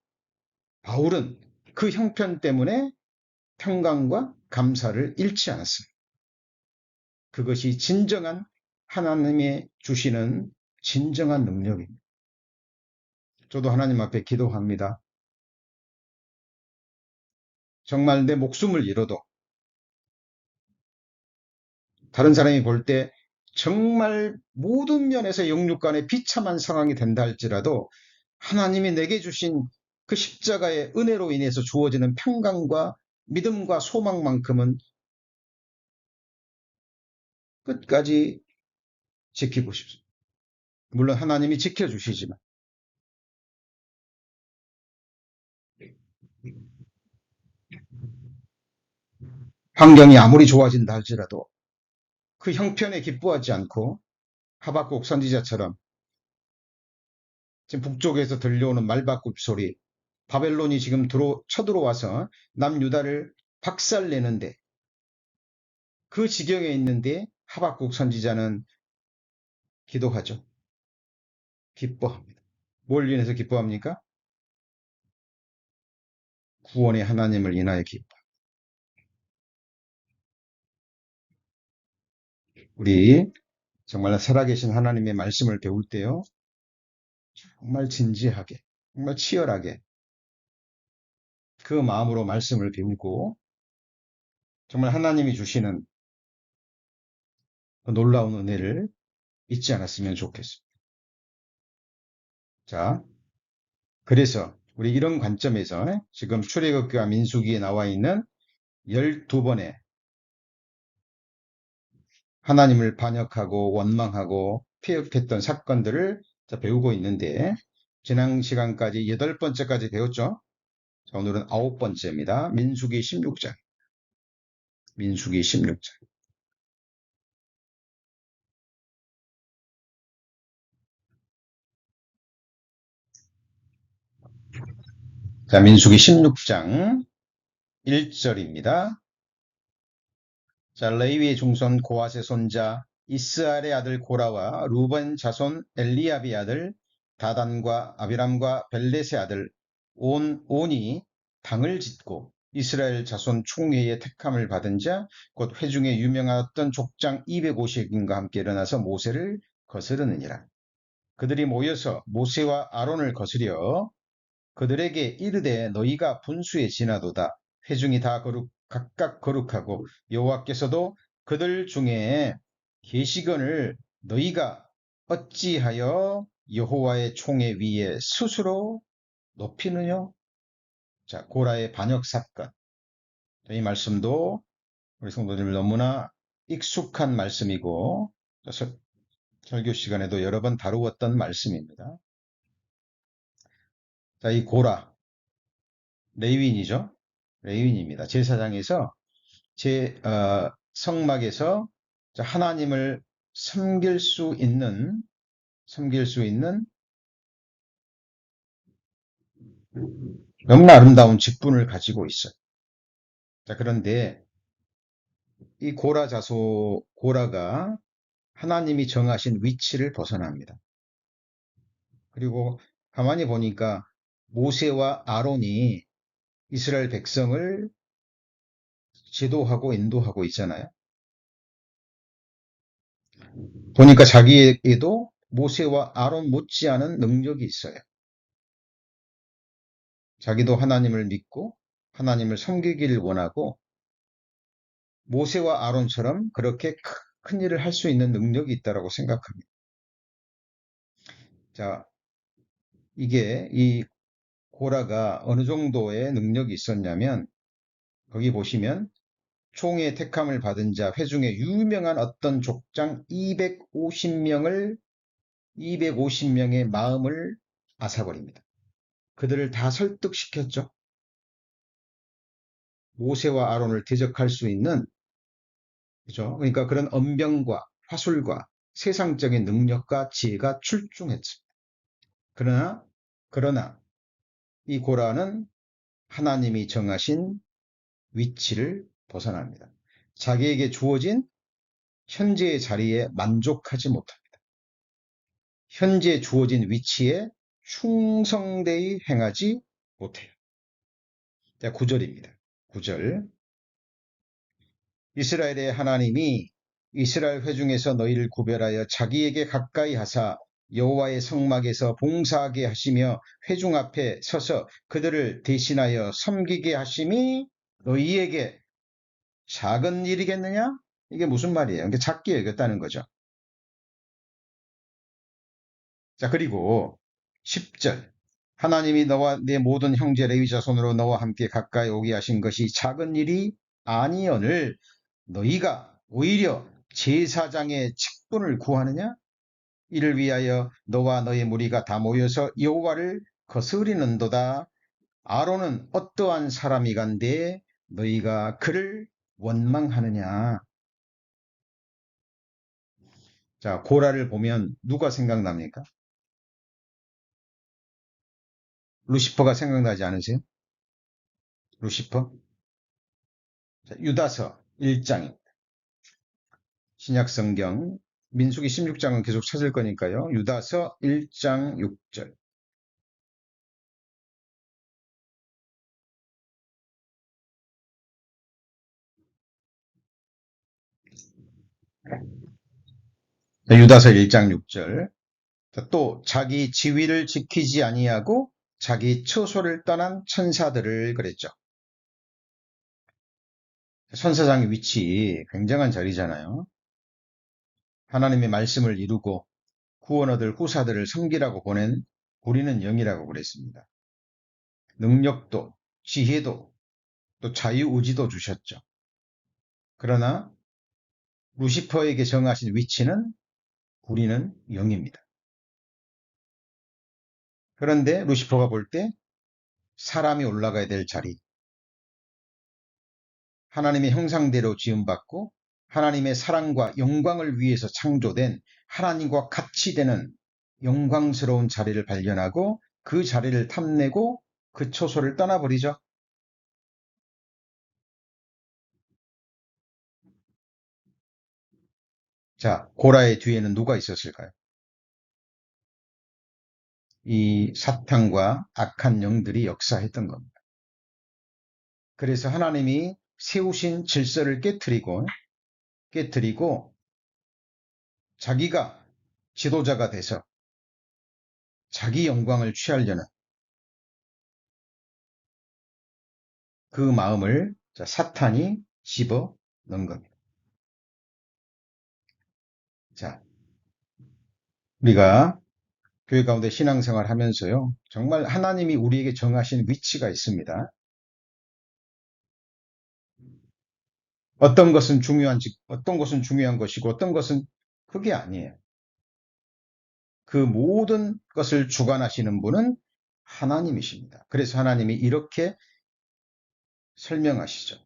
바울은 그 형편 때문에 평강과 감사를 잃지 않았습니다. 그것이 진정한 하나님의 주시는 진정한 능력입니다. 저도 하나님 앞에 기도합니다. 정말 내 목숨을 잃어도 다른 사람이 볼 때 정말 모든 면에서 영육간에 비참한 상황이 된다 할지라도 하나님이 내게 주신 그 십자가의 은혜로 인해서 주어지는 평강과 믿음과 소망만큼은 끝까지 지키고 싶습니다. 물론 하나님이 지켜주시지만 환경이 아무리 좋아진다 할지라도 그 형편에 기뻐하지 않고 하박국 선지자처럼 지금 북쪽에서 들려오는 말바꿈 소리 바벨론이 지금 쳐들어와서 남유다를 박살내는데 그 지경에 있는데 하박국 선지자는 기도하죠. 기뻐합니다. 뭘 인해서 기뻐합니까? 구원의 하나님을 인하여 기뻐. 우리 정말 살아계신 하나님의 말씀을 배울 때요. 정말 진지하게, 정말 치열하게 그 마음으로 말씀을 배우고 정말 하나님이 주시는 그 놀라운 은혜를 잊지 않았으면 좋겠습니다. 자, 그래서 우리 이런 관점에서 지금 출애굽기와 민수기에 나와 있는 12번의 하나님을 반역하고 원망하고 폐역했던 사건들을 배우고 있는데 지난 시간까지 8번째까지 배웠죠. 자, 오늘은 9번째입니다. 민수기 16장. 민수기 16장. 자, 민수기 16장 1절입니다. 자, 레위의 중손 고핫의 손자 이스알의 아들 고라와 루벤 자손 엘리압의 아들 다단과 아비람과 벨렛의 아들 온이 당을 짓고 이스라엘 자손 총회의 택함을 받은 자 곧 회중에 유명하던 족장 250인과 함께 일어나서 모세를 거스르느니라. 그들이 모여서 모세와 아론을 거스려 그들에게 이르되 너희가 분수에 지나도다. 회중이 다 각각 거룩하고 여호와께서도 그들 중에 계시건을 너희가 어찌하여 여호와의 총회 위에 스스로 높이느냐? 자, 고라의 반역 사건. 이 말씀도 우리 성도들 너무나 익숙한 말씀이고 설교 시간에도 여러 번 다루었던 말씀입니다. 자, 이 고라 레위인이죠. 레위인입니다. 제사장에서 성막에서 하나님을 섬길 수 있는 너무나 아름다운 직분을 가지고 있어요. 자, 그런데 이 고라가 하나님이 정하신 위치를 벗어납니다. 그리고 가만히 보니까 모세와 아론이 이스라엘 백성을 지도하고 인도하고 있잖아요. 보니까 자기에게도 모세와 아론 못지않은 능력이 있어요. 자기도 하나님을 믿고 하나님을 섬기기를 원하고 모세와 아론처럼 그렇게 큰 일을 할 수 있는 능력이 있다고 생각합니다. 자, 이 고라가 어느 정도의 능력이 있었냐면 거기 보시면 총회 택함을 받은 자 회중에 유명한 어떤 족장 250명의 마음을 앗아버립니다. 그들을 다 설득시켰죠. 모세와 아론을 대적할 수 있는, 그죠? 그러니까 그런 언병과 화술과 세상적인 능력과 지혜가 출중했습니다. 그러나 이 고라는 하나님이 정하신 위치를 벗어납니다. 자기에게 주어진 현재의 자리에 만족하지 못합니다. 현재 주어진 위치에 충성되이 행하지 못해요. 자, 9절입니다. 9절. 이스라엘의 하나님이 이스라엘 회중에서 너희를 구별하여 자기에게 가까이 하사 여호와의 성막에서 봉사하게 하시며 회중 앞에 서서 그들을 대신하여 섬기게 하심이 너희에게 작은 일이겠느냐? 이게 무슨 말이에요? 이게 작게 여겼다는 거죠. 자, 그리고 10절. 하나님이 너와 내 모든 형제 레위 자손으로 너와 함께 가까이 오게 하신 것이 작은 일이 아니언을 너희가 오히려 제사장의 직분을 구하느냐? 이를 위하여 너와 너의 무리가 다 모여서 여호와를 거스리는도다. 아론은 어떠한 사람이간데 너희가 그를 원망하느냐? 자, 고라를 보면 누가 생각납니까? 루시퍼가 생각나지 않으세요? 루시퍼? 자, 유다서 1장 신약성경 민수기 16장은 계속 찾을 거니까요. 유다서 1장 6절. 유다서 1장 6절. 또 자기 지위를 지키지 아니하고 자기 처소를 떠난 천사들을 그랬죠. 천사장의 위치 굉장한 자리잖아요. 하나님의 말씀을 이루고 구원 얻을 후사들을 섬기라고 보낸 우리는 영이라고 그랬습니다. 능력도 지혜도 또 자유의지도 주셨죠. 그러나 루시퍼에게 정하신 위치는 우리는 영입니다. 그런데 루시퍼가 볼 때 사람이 올라가야 될 자리, 하나님의 형상대로 지음받고 하나님의 사랑과 영광을 위해서 창조된 하나님과 같이 되는 영광스러운 자리를 발견하고 그 자리를 탐내고 그 처소를 떠나버리죠. 자, 고라의 뒤에는 누가 있었을까요? 이 사탄과 악한 영들이 역사했던 겁니다. 그래서 하나님이 세우신 질서를 깨뜨리고 자기가 지도자가 돼서 자기 영광을 취하려는 그 마음을 사탄이 집어 넣은 겁니다. 자, 우리가 교회 가운데 신앙생활 하면서요, 정말 하나님이 우리에게 정하신 위치가 있습니다. 어떤 것은 중요한 것이고 어떤 것은 그게 아니에요. 그 모든 것을 주관하시는 분은 하나님이십니다. 그래서 하나님이 이렇게 설명하시죠.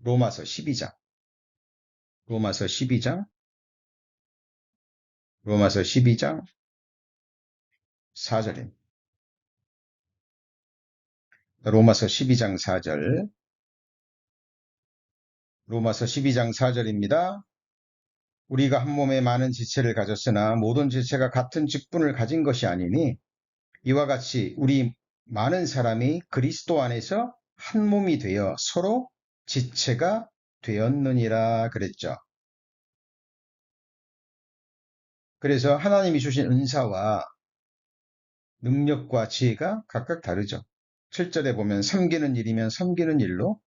로마서 12장, 로마서 12장, 로마서 12장 4절입니다. 로마서 12장 4절, 로마서 12장 4절입니다. 우리가 한 몸에 많은 지체를 가졌으나 모든 지체가 같은 직분을 가진 것이 아니니 이와 같이 우리 많은 사람이 그리스도 안에서 한 몸이 되어 서로 지체가 되었느니라 그랬죠. 그래서 하나님이 주신 은사와 능력과 지혜가 각각 다르죠. 7절에 보면 섬기는 일이면 섬기는 일로,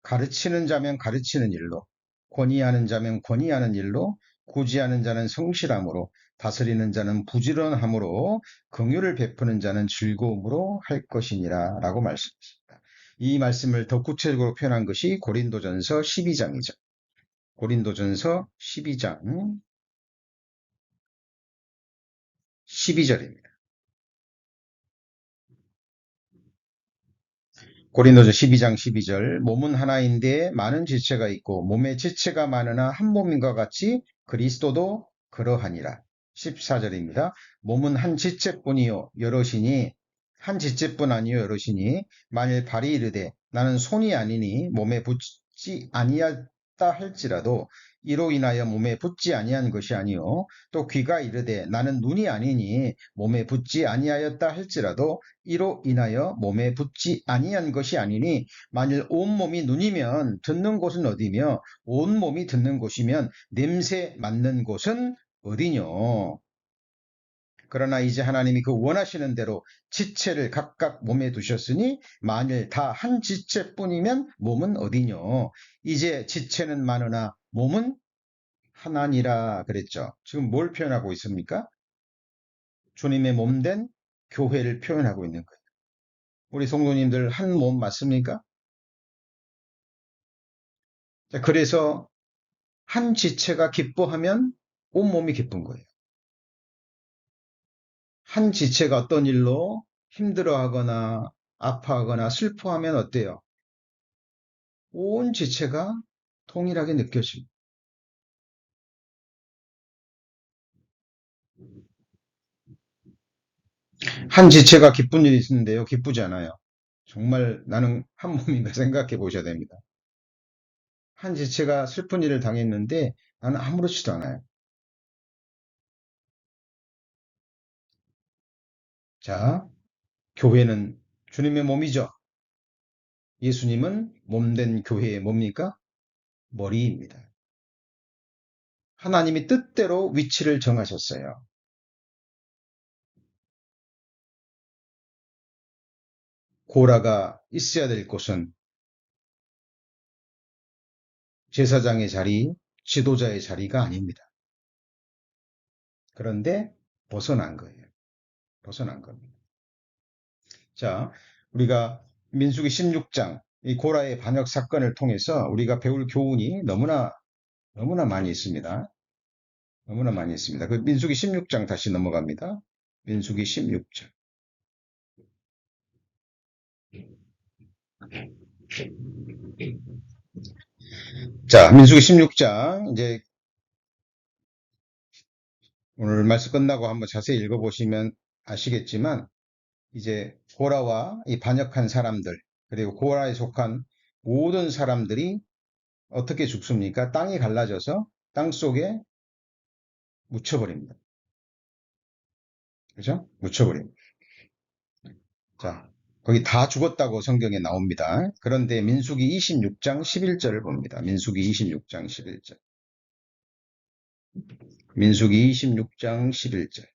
가르치는 자면 가르치는 일로, 권위하는 자면 권위하는 일로, 구제하는 자는 성실함으로, 다스리는 자는 부지런함으로, 긍휼을 베푸는 자는 즐거움으로 할 것이니라 라고 말씀하십니다. 이 말씀을 더 구체적으로 표현한 것이 고린도전서 12장이죠. 고린도전서 12장 12절입니다. 고린도전 12장 12절 몸은 하나인데 많은 지체가 있고 몸에 지체가 많으나 한 몸인과 같이 그리스도도 그러하니라. 14절입니다. 몸은 한 지체뿐이요 여럿이니 한 지체뿐 아니요 여럿이니 만일 발이 이르되 나는 손이 아니니 몸에 붙지 아니하다 할지라도 이로 인하여 몸에 붙지 아니한 것이 아니요 또 귀가 이르되 나는 눈이 아니니 몸에 붙지 아니하였다 할지라도 이로 인하여 몸에 붙지 아니한 것이 아니니 만일 온몸이 눈이면 듣는 곳은 어디며 온몸이 듣는 곳이면 냄새 맡는 곳은 어디뇨. 그러나 이제 하나님이 그 원하시는 대로 지체를 각각 몸에 두셨으니 만일 다 한 지체뿐이면 몸은 어디뇨. 이제 지체는 많으나 몸은 하나니라 그랬죠. 지금 뭘 표현하고 있습니까? 주님의 몸된 교회를 표현하고 있는 거예요. 우리 성도님들 한 몸 맞습니까? 그래서 한 지체가 기뻐하면 온몸이 기쁜 거예요. 한 지체가 어떤 일로 힘들어하거나 아파하거나 슬퍼하면 어때요? 온 지체가 동일하게 느껴집니다. 한 지체가 기쁜 일이 있는데요. 기쁘지 않아요. 정말 나는 한 몸인가 생각해 보셔야 됩니다. 한 지체가 슬픈 일을 당했는데 나는 아무렇지도 않아요. 자, 교회는 주님의 몸이죠. 예수님은 몸된 교회의 뭡니까? 머리입니다. 하나님이 뜻대로 위치를 정하셨어요. 고라가 있어야 될 곳은 제사장의 자리, 지도자의 자리가 아닙니다. 그런데 벗어난 거예요. 벗어난 겁니다. 자, 우리가 민수기 16장, 이 고라의 반역 사건을 통해서 우리가 배울 교훈이 너무나 많이 있습니다. 너무나 많이 있습니다. 그 민수기 16장 다시 넘어갑니다. 민수기 16장. 자, 민수기 16장, 이제 오늘 말씀 끝나고 한번 자세히 읽어보시면 아시겠지만, 이제 고라와 이 반역한 사람들, 그리고 고라에 속한 모든 사람들이 어떻게 죽습니까? 땅이 갈라져서 땅 속에 묻혀버립니다. 그죠? 묻혀버립니다. 자, 거기 다 죽었다고 성경에 나옵니다. 그런데 민수기 26장 11절을 봅니다. 민수기 26장 11절. 민수기 26장 11절.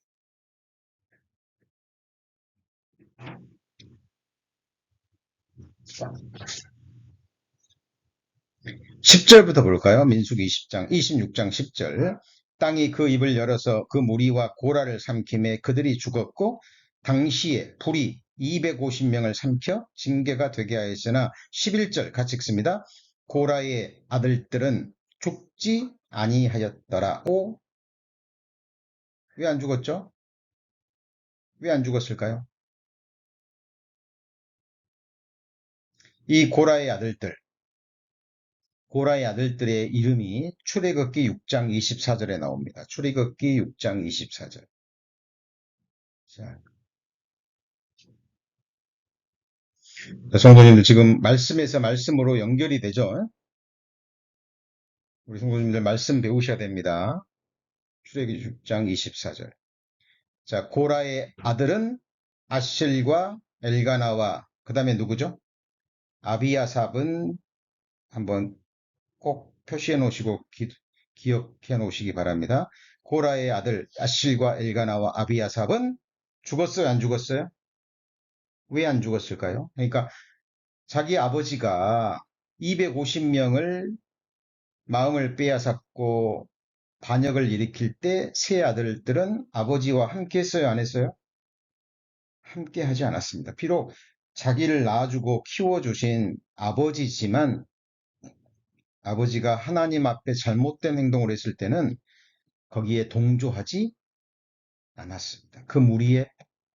10절부터 볼까요? 민수기 26장 10절. 땅이 그 입을 열어서 그 무리와 고라를 삼킴에 그들이 죽었고 당시에 불이 250명을 삼켜 징계가 되게 하였으나 11절 같이 읽습니다. 고라의 아들들은 죽지 아니하였더라. 오, 왜 안 죽었죠? 왜 안 죽었을까요? 이 고라의 아들들의 이름이 출애굽기 6장 24절에 나옵니다. 출애굽기 6장 24절. 자, 성도님들 지금 말씀에서 말씀으로 연결이 되죠? 우리 성도님들 말씀 배우셔야 됩니다. 출애굽기 6장 24절. 자, 고라의 아들은 아실과 엘가나와 그 다음에 누구죠? 아비아삽은 한번 꼭 표시해 놓으시고 기억해 놓으시기 바랍니다. 고라의 아들 아실과 엘가나와 아비아삽은 죽었어요? 안 죽었어요? 왜 안 죽었을까요? 그러니까 자기 아버지가 250명을 마음을 빼앗았고 반역을 일으킬 때 세 아들들은 아버지와 함께 했어요? 안 했어요? 함께 하지 않았습니다. 비록 자기를 낳아주고 키워주신 아버지지만 아버지가 하나님 앞에 잘못된 행동을 했을 때는 거기에 동조하지 않았습니다. 그 무리에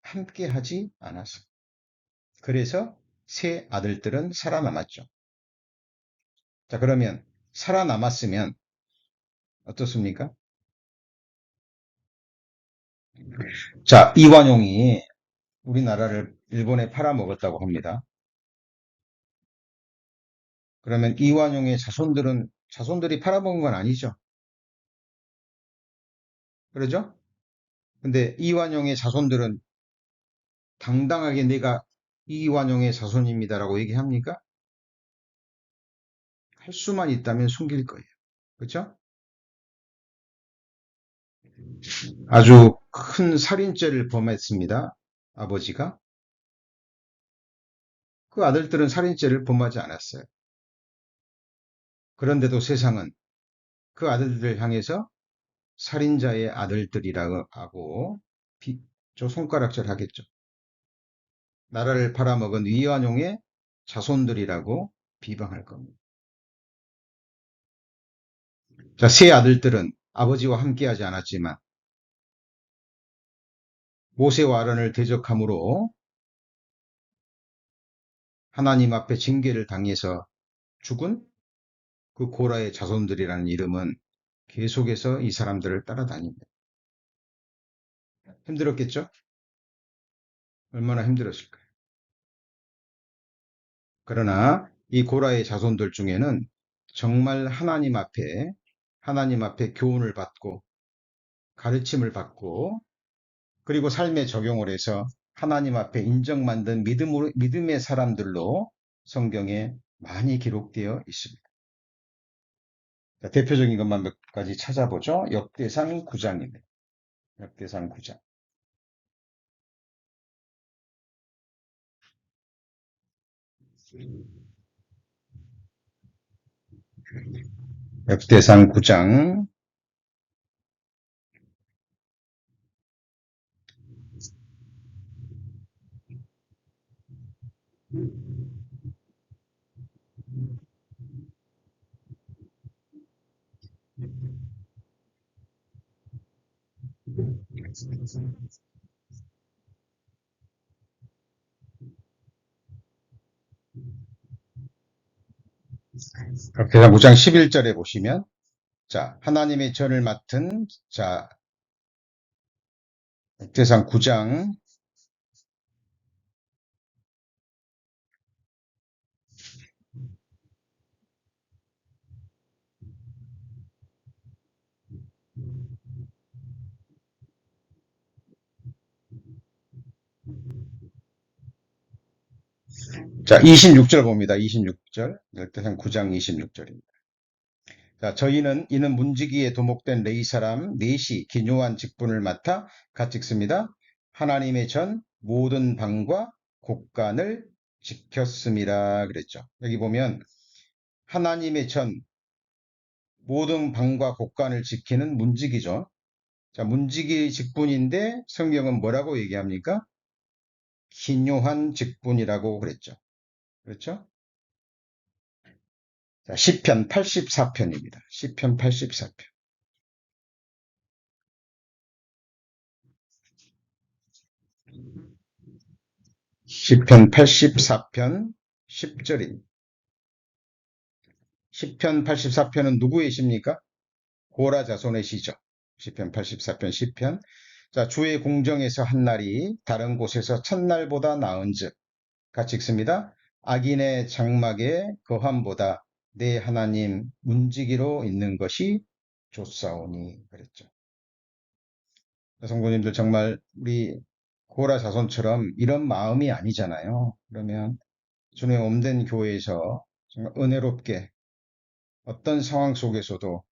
함께 하지 않았습니다. 그래서 세 아들들은 살아남았죠. 자, 그러면 살아남았으면 어떻습니까? 자, 이완용이 우리나라를 일본에 팔아먹었다고 합니다. 그러면 이완용의 자손들이 팔아먹은 건 아니죠. 그러죠? 근데 이완용의 자손들은 당당하게 내가 이완용의 자손입니다라고 얘기합니까? 할 수만 있다면 숨길 거예요. 그렇죠? 아주 큰 살인죄를 범했습니다. 아버지가. 그 아들들은 살인죄를 범하지 않았어요. 그런데도 세상은 그 아들들을 향해서 살인자의 아들들이라고 하고 손가락질 하겠죠. 나라를 팔아먹은 이완용의 자손들이라고 비방할 겁니다. 자, 세 아들들은 아버지와 함께하지 않았지만 모세와 아론을 대적함으로 하나님 앞에 징계를 당해서 죽은 그 고라의 자손들이라는 이름은 계속해서 이 사람들을 따라다닙니다. 힘들었겠죠? 얼마나 힘들었을까요? 그러나 이 고라의 자손들 중에는 정말 하나님 앞에 교훈을 받고 가르침을 받고 그리고 삶에 적용을 해서 하나님 앞에 인정받는 믿음의 사람들로 성경에 많이 기록되어 있습니다. 자, 대표적인 것만 몇 가지 찾아보죠. 역대상 9장입니다. 역대상 9장. 역대상 9장. 역대상 9장 11절에 보시면 자, 하나님의 전을 맡은 자, 역대상 9장 자, 26절 봅니다. 26절. 열대상 9장 26절입니다. 자, 저희는 이는 문지기에 도목된 레위 사람 넷이 기묘한 직분을 맡아 같이 읽습니다. 하나님의 전 모든 방과 곳간을 지켰습니다. 그랬죠. 여기 보면 하나님의 전 모든 방과 곳간을 지키는 문지기죠. 자, 문지기 직분인데 성경은 뭐라고 얘기합니까? 기묘한 직분이라고 그랬죠. 그렇죠? 자, 시편 84편입니다. 시편 84편. 시편 84편 10절입니다. 시편 84편은 누구의 시입니까? 고라 자손의 시죠. 시편 84편 10편. 자, 주의 공정에서 한 날이 다른 곳에서 첫날보다 나은즉 같이 읽습니다. 악인의 장막의 거함보다 내 하나님 문지기로 있는 것이 좋사오니 그랬죠. 성도님들 정말 우리 고라 자손처럼 이런 마음이 아니잖아요. 그러면 주님의 몸된 교회에서 정말 은혜롭게 어떤 상황 속에서도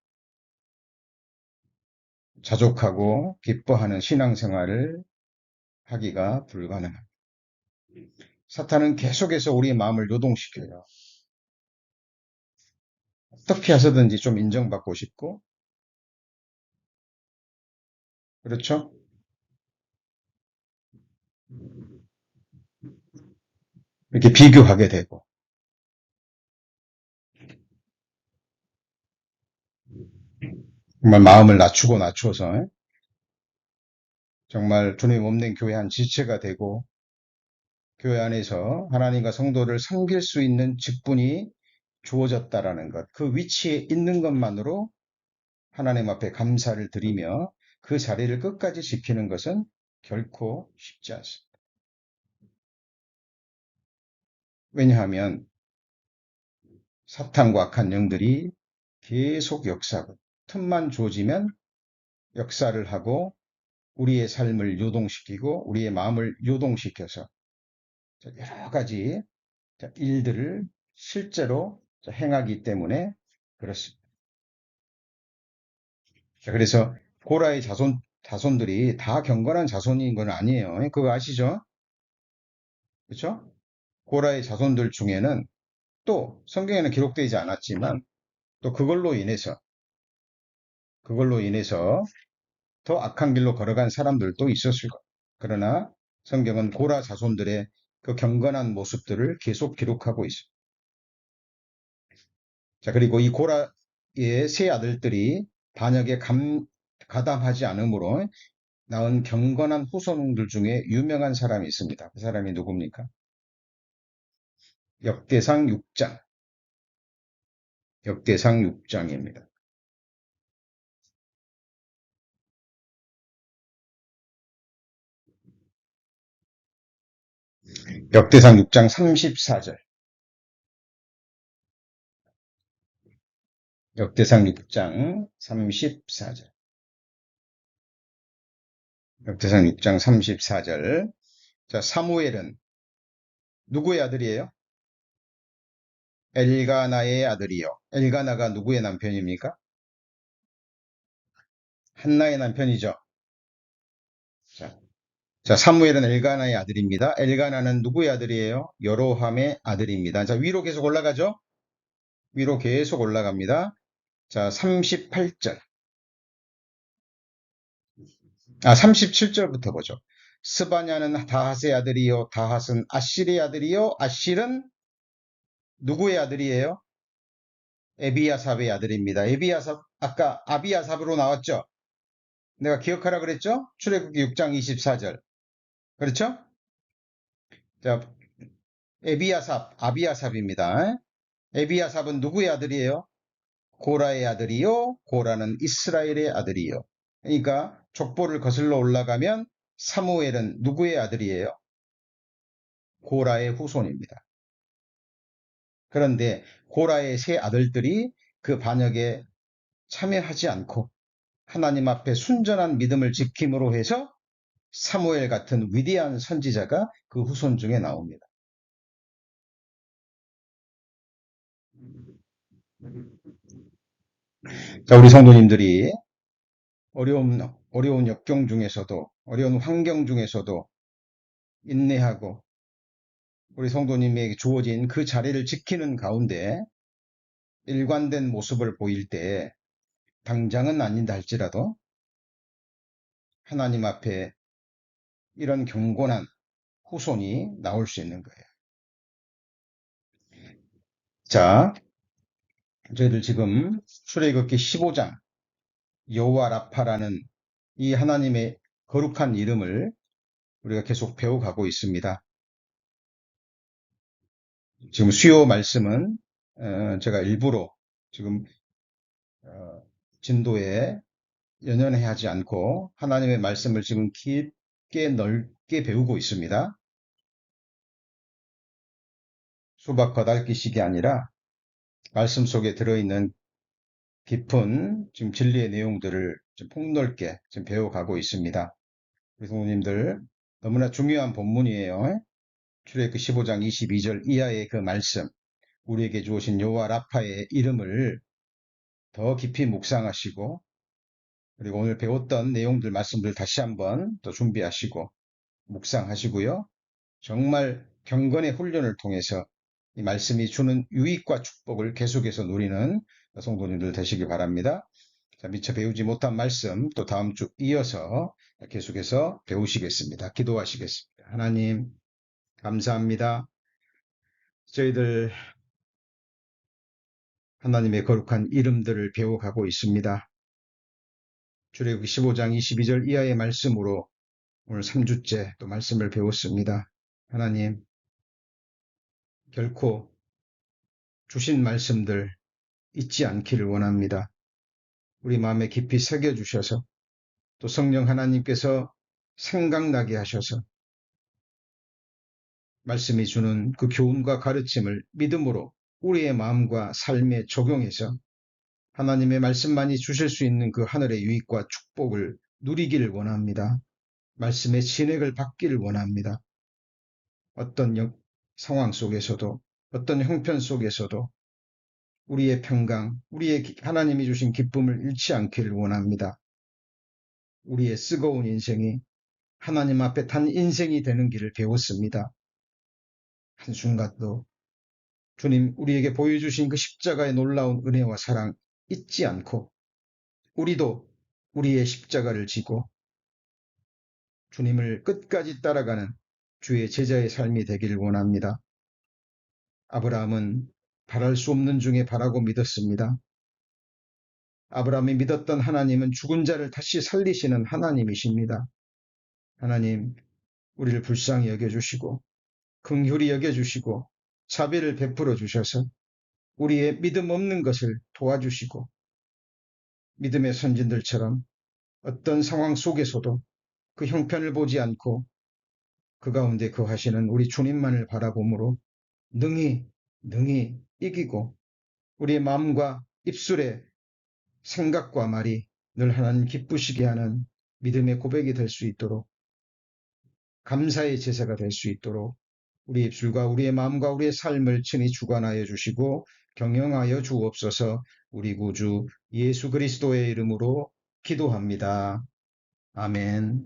자족하고 기뻐하는 신앙생활을 하기가 불가능합니다. 사탄은 계속해서 우리의 마음을 요동시켜요. 어떻게 해서든지 좀 인정받고 싶고, 그렇죠? 이렇게 비교하게 되고, 정말 마음을 낮추고 낮춰서 정말 주님 없는 교회 한 지체가 되고, 교회 안에서 하나님과 성도를 섬길 수 있는 직분이 주어졌다라는 것, 그 위치에 있는 것만으로 하나님 앞에 감사를 드리며 그 자리를 끝까지 지키는 것은 결코 쉽지 않습니다. 왜냐하면 사탄과 악한 영들이 계속 역사하고 틈만 주어지면 역사를 하고 우리의 삶을 요동시키고 우리의 마음을 요동시켜서 여러 가지 일들을 실제로 행하기 때문에 그렇습니다. 그래서 고라의 자손들이 다 경건한 자손인 건 아니에요. 그거 아시죠? 그렇죠? 고라의 자손들 중에는 또 성경에는 기록되지 않았지만 또 그걸로 인해서 더 악한 길로 걸어간 사람들도 있었을 거예요. 그러나 성경은 고라 자손들의 그 경건한 모습들을 계속 기록하고 있습니다. 자, 그리고 이 고라의 세 아들들이 반역에 가담하지 않으므로 낳은 경건한 후손들 중에 유명한 사람이 있습니다. 그 사람이 누굽니까? 역대상 6장. 역대상 6장입니다. 역대상 6장 34절. 역대상 6장 34절. 역대상 6장 34절. 자, 사무엘은 누구의 아들이에요? 엘가나의 아들이요. 엘가나가 누구의 남편입니까? 한나의 남편이죠. 자, 사무엘은 엘가나의 아들입니다. 엘가나는 누구의 아들이에요? 여로함의 아들입니다. 자, 위로 계속 올라가죠? 위로 계속 올라갑니다. 자, 38절. 37절부터 보죠. 스바냐는 다핫의 아들이요. 다핫은 아실의 아들이요. 아실은 누구의 아들이에요? 에비아삽의 아들입니다. 에비아삽, 아까 아비아삽으로 나왔죠? 내가 기억하라 그랬죠? 출애굽기 6장 24절. 그렇죠? 자, 아비아삽입니다. 에비아삽은 누구의 아들이에요? 고라의 아들이요. 고라는 이스라엘의 아들이요. 그러니까 족보를 거슬러 올라가면 사무엘은 누구의 아들이에요? 고라의 후손입니다. 그런데 고라의 세 아들들이 그 반역에 참여하지 않고 하나님 앞에 순전한 믿음을 지킴으로 해서 사무엘 같은 위대한 선지자가 그 후손 중에 나옵니다. 자, 우리 성도님들이 어려운 역경 중에서도, 어려운 환경 중에서도 인내하고 우리 성도님에게 주어진 그 자리를 지키는 가운데 일관된 모습을 보일 때 당장은 아닌다 할지라도 하나님 앞에 이런 경건한 후손이 나올 수 있는 거예요. 자, 저희들 지금 출애굽기 15장 여호와 라파라는 이 하나님의 거룩한 이름을 우리가 계속 배워가고 있습니다. 지금 수요 말씀은 제가 일부러 지금 진도에 연연해 하지 않고 하나님의 말씀을 지금 깊게 넓게 배우고 있습니다. 수박 겉핥기식이 아니라 말씀 속에 들어있는 깊은 지금 진리의 내용들을 좀 폭넓게 지금 배워가고 있습니다. 우리 성도님들 너무나 중요한 본문이에요. 출애굽기 15장 22절 이하의 그 말씀, 우리에게 주어진 여호와 라파의 이름을 더 깊이 묵상하시고 그리고 오늘 배웠던 내용들 말씀들 다시 한번 또 준비하시고 묵상하시고요. 정말 경건의 훈련을 통해서 이 말씀이 주는 유익과 축복을 계속해서 누리는 성도님들 되시기 바랍니다. 자, 미처 배우지 못한 말씀 또 다음 주 이어서 계속해서 배우시겠습니다. 기도하시겠습니다. 하나님 감사합니다. 저희들 하나님의 거룩한 이름들을 배워가고 있습니다. 출애굽기 15장 22절 이하의 말씀으로 오늘 3주째 또 말씀을 배웠습니다. 하나님 결코 주신 말씀들 잊지 않기를 원합니다. 우리 마음에 깊이 새겨주셔서 또 성령 하나님께서 생각나게 하셔서 말씀이 주는 그 교훈과 가르침을 믿음으로 우리의 마음과 삶에 적용해서 하나님의 말씀만이 주실 수 있는 그 하늘의 유익과 축복을 누리기를 원합니다. 말씀의 진액을 받기를 원합니다. 어떤 상황 속에서도 어떤 형편 속에서도 우리의 평강, 우리의 하나님이 주신 기쁨을 잃지 않기를 원합니다. 우리의 쓰거운 인생이 하나님 앞에 단 인생이 되는 길을 배웠습니다. 한순간도 주님 우리에게 보여주신 그 십자가의 놀라운 은혜와 사랑 잊지 않고 우리도 우리의 십자가를 지고 주님을 끝까지 따라가는 주의 제자의 삶이 되기를 원합니다. 아브라함은 바랄 수 없는 중에 바라고 믿었습니다. 아브라함이 믿었던 하나님은 죽은 자를 다시 살리시는 하나님이십니다. 하나님, 우리를 불쌍히 여겨주시고 긍휼히 여겨주시고 자비를 베풀어 주셔서 우리의 믿음 없는 것을 도와주시고 믿음의 선진들처럼 어떤 상황 속에서도 그 형편을 보지 않고 그 가운데 거하시는 우리 주님만을 바라보므로 능히 이기고 우리의 마음과 입술의 생각과 말이 늘 하나님 기쁘시게 하는 믿음의 고백이 될 수 있도록 감사의 제사가 될 수 있도록 우리 입술과 우리의 마음과 우리의 삶을 친히 주관하여 주시고 경영하여 주옵소서. 우리 구주 예수 그리스도의 이름으로 기도합니다. 아멘.